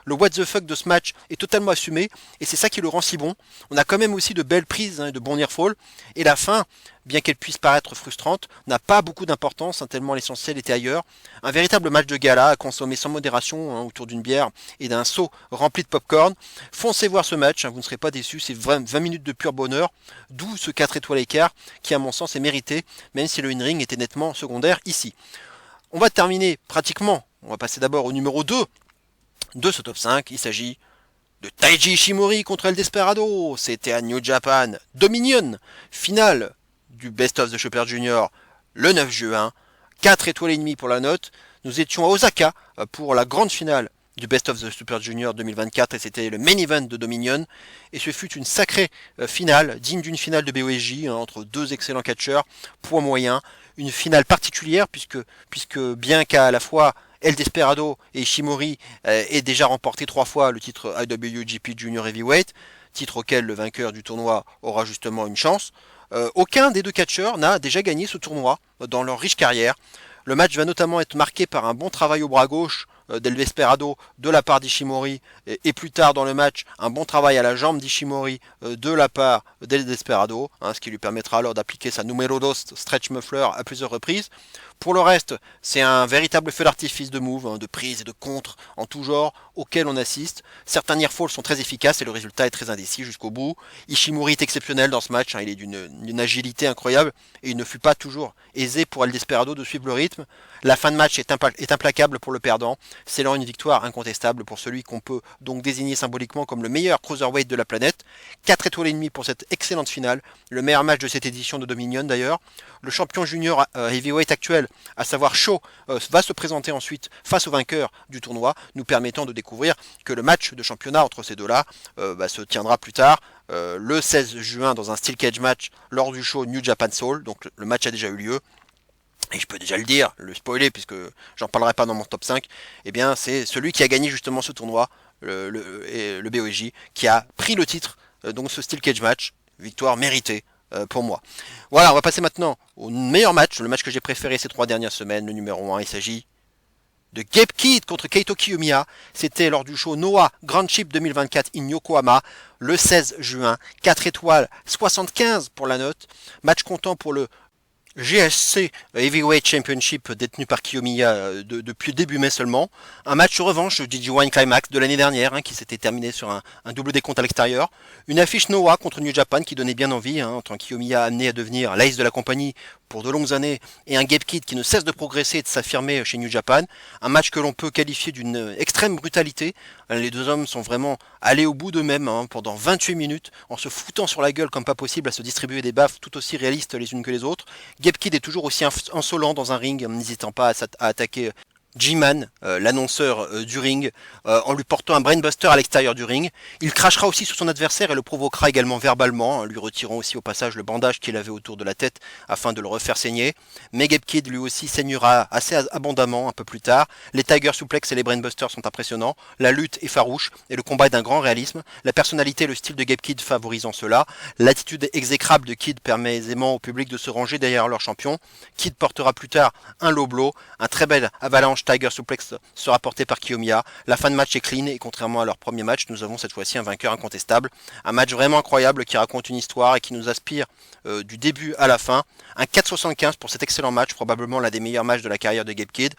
Le what the fuck de ce match est totalement assumé, et c'est ça qui le rend si bon. On a quand même aussi de belles prises, hein, de bons near fall, et la fin, bien qu'elle puisse paraître frustrante, n'a pas beaucoup d'importance, hein, tellement l'essentiel était ailleurs. Un véritable match de gala à consommer sans modération, hein, autour d'une bière et d'un seau rempli de popcorn. Foncez voir ce match, hein, vous ne serez pas déçus, c'est 20 minutes de pur bonheur, d'où ce 4 étoiles écart qui à mon sens est mérité, même si le in-ring était nettement secondaire ici. On va terminer pratiquement, on va passer d'abord au numéro 2 de ce top 5, il s'agit de Taiji Ishimori contre El Desperado. C'était à New Japan Dominion, finale du Best of the Super Junior le 9 juin, 4 étoiles et demie pour la note. Nous étions à Osaka pour la grande finale du Best of the Super Junior 2024 et c'était le main event de Dominion et ce fut une sacrée finale, digne d'une finale de BOSJ, hein, entre deux excellents catcheurs, poids moyen, une finale particulière puisque bien qu'à la fois El Desperado et Ishimori aient déjà remporté 3 fois le titre IWGP Junior Heavyweight, titre auquel le vainqueur du tournoi aura justement une chance. Aucun des deux catcheurs n'a déjà gagné ce tournoi dans leur riche carrière. Le match va notamment être marqué par un bon travail au bras gauche d'El Desperado de la part d'Ishimori et plus tard dans le match un bon travail à la jambe d'Ishimori de la part d'El Desperado, hein, ce qui lui permettra alors d'appliquer sa numero 2 stretch muffler à plusieurs reprises. Pour le reste, c'est un véritable feu d'artifice de move, hein, de prise et de contre en tout genre auquel on assiste. Certains near falls sont très efficaces et le résultat est très indécis jusqu'au bout. Ishimori est exceptionnel dans ce match, hein, il est d'une agilité incroyable et il ne fut pas toujours aisé pour El Desperado de suivre le rythme. La fin de match est implacable pour le perdant, scellant une victoire incontestable pour celui qu'on peut donc désigner symboliquement comme le meilleur cruiserweight de la planète. 4 étoiles et demie pour cette excellente finale, le meilleur match de cette édition de Dominion d'ailleurs. Le champion junior heavyweight actuel, à savoir Shaw, va se présenter ensuite face au vainqueur du tournoi, nous permettant de découvrir que le match de championnat entre ces deux-là se tiendra plus tard, le 16 juin dans un Steel Cage match lors du show New Japan Soul, donc le match a déjà eu lieu. Et je peux déjà le dire, le spoiler, puisque j'en parlerai pas dans mon top 5, eh bien c'est celui qui a gagné justement ce tournoi, le BOSJ, qui a pris le titre, donc ce Steel Cage match, victoire méritée pour moi. Voilà, on va passer maintenant au meilleur match, le match que j'ai préféré ces 3 dernières semaines, le numéro 1. Il s'agit de Gabe Kidd contre Keito Kiyomiya. C'était lors du show Noah Grand Chip 2024 in Yokohama le 16 juin. 4 étoiles, 75 pour la note. Match comptant pour le GSC Heavyweight Championship détenu par Kiyomiya depuis le début mai seulement. Un match revanche du G1 Climax de l'année dernière qui s'était terminé sur un double décompte à l'extérieur. Une affiche Noah contre New Japan qui donnait bien envie, en tant que Kiyomiya amené à devenir l'ace de la compagnie pour de longues années et un Gabe Kidd qui ne cesse de progresser et de s'affirmer chez New Japan. Un match que l'on peut qualifier d'une extrême brutalité. Les deux hommes sont vraiment allés au bout d'eux-mêmes pendant 28 minutes en se foutant sur la gueule comme pas possible, à se distribuer des baffes tout aussi réalistes les unes que les autres. Gabe Kidd est toujours aussi insolent dans un ring, n'hésitant pas à attaquer G-Man, l'annonceur du ring, en lui portant un brainbuster à l'extérieur du ring. Il crachera aussi sur son adversaire et le provoquera également verbalement, lui retirant aussi au passage le bandage qu'il avait autour de la tête afin de le refaire saigner. Mais Gabe Kidd lui aussi saignera assez abondamment un peu plus tard. Les Tiger Suplex et les brainbusters sont impressionnants, la lutte est farouche et le combat est d'un grand réalisme. La personnalité et le style de Gabe Kidd favorisant cela. L'attitude exécrable de Kidd permet aisément au public de se ranger derrière leur champion. Kidd portera plus tard un low blow, un très bel avalanche Tiger Suplex sera porté par Kiyomiya. La fin de match est clean et contrairement à leur premier match, nous avons cette fois-ci un vainqueur incontestable. Un match vraiment incroyable qui raconte une histoire et qui nous aspire du début à la fin. Un 4,75 pour cet excellent match, probablement l'un des meilleurs matchs de la carrière de Gabe Kidd,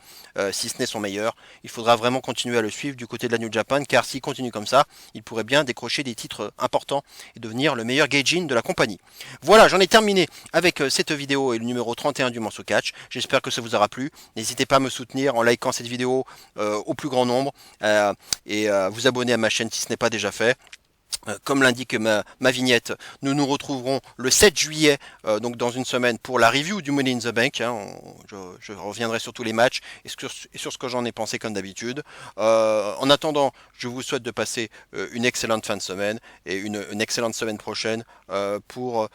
si ce n'est son meilleur. Il faudra vraiment continuer à le suivre du côté de la New Japan, car s'il continue comme ça, il pourrait bien décrocher des titres importants et devenir le meilleur gaijin de la compagnie. Voilà, j'en ai terminé avec cette vidéo et le numéro 31 du Manso Catch. J'espère que ça vous aura plu. N'hésitez pas à me soutenir en likant cette vidéo au plus grand nombre et vous abonner à ma chaîne si ce n'est pas déjà fait. Comme l'indique ma vignette, nous nous retrouverons le 7 juillet, donc dans une semaine, pour la review du Money in the Bank. Je reviendrai sur tous les matchs et sur ce que j'en ai pensé comme d'habitude. En attendant, je vous souhaite de passer une excellente fin de semaine et une excellente semaine prochaine pour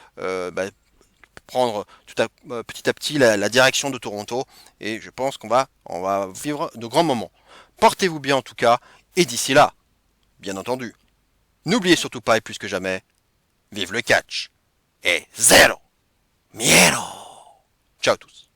prendre petit à petit la direction de Toronto. Et je pense qu'on va vivre de grands moments. Portez-vous bien en tout cas, et d'ici là, bien entendu, n'oubliez surtout pas et plus que jamais, vive le catch et zéro miedo. Ciao à tous.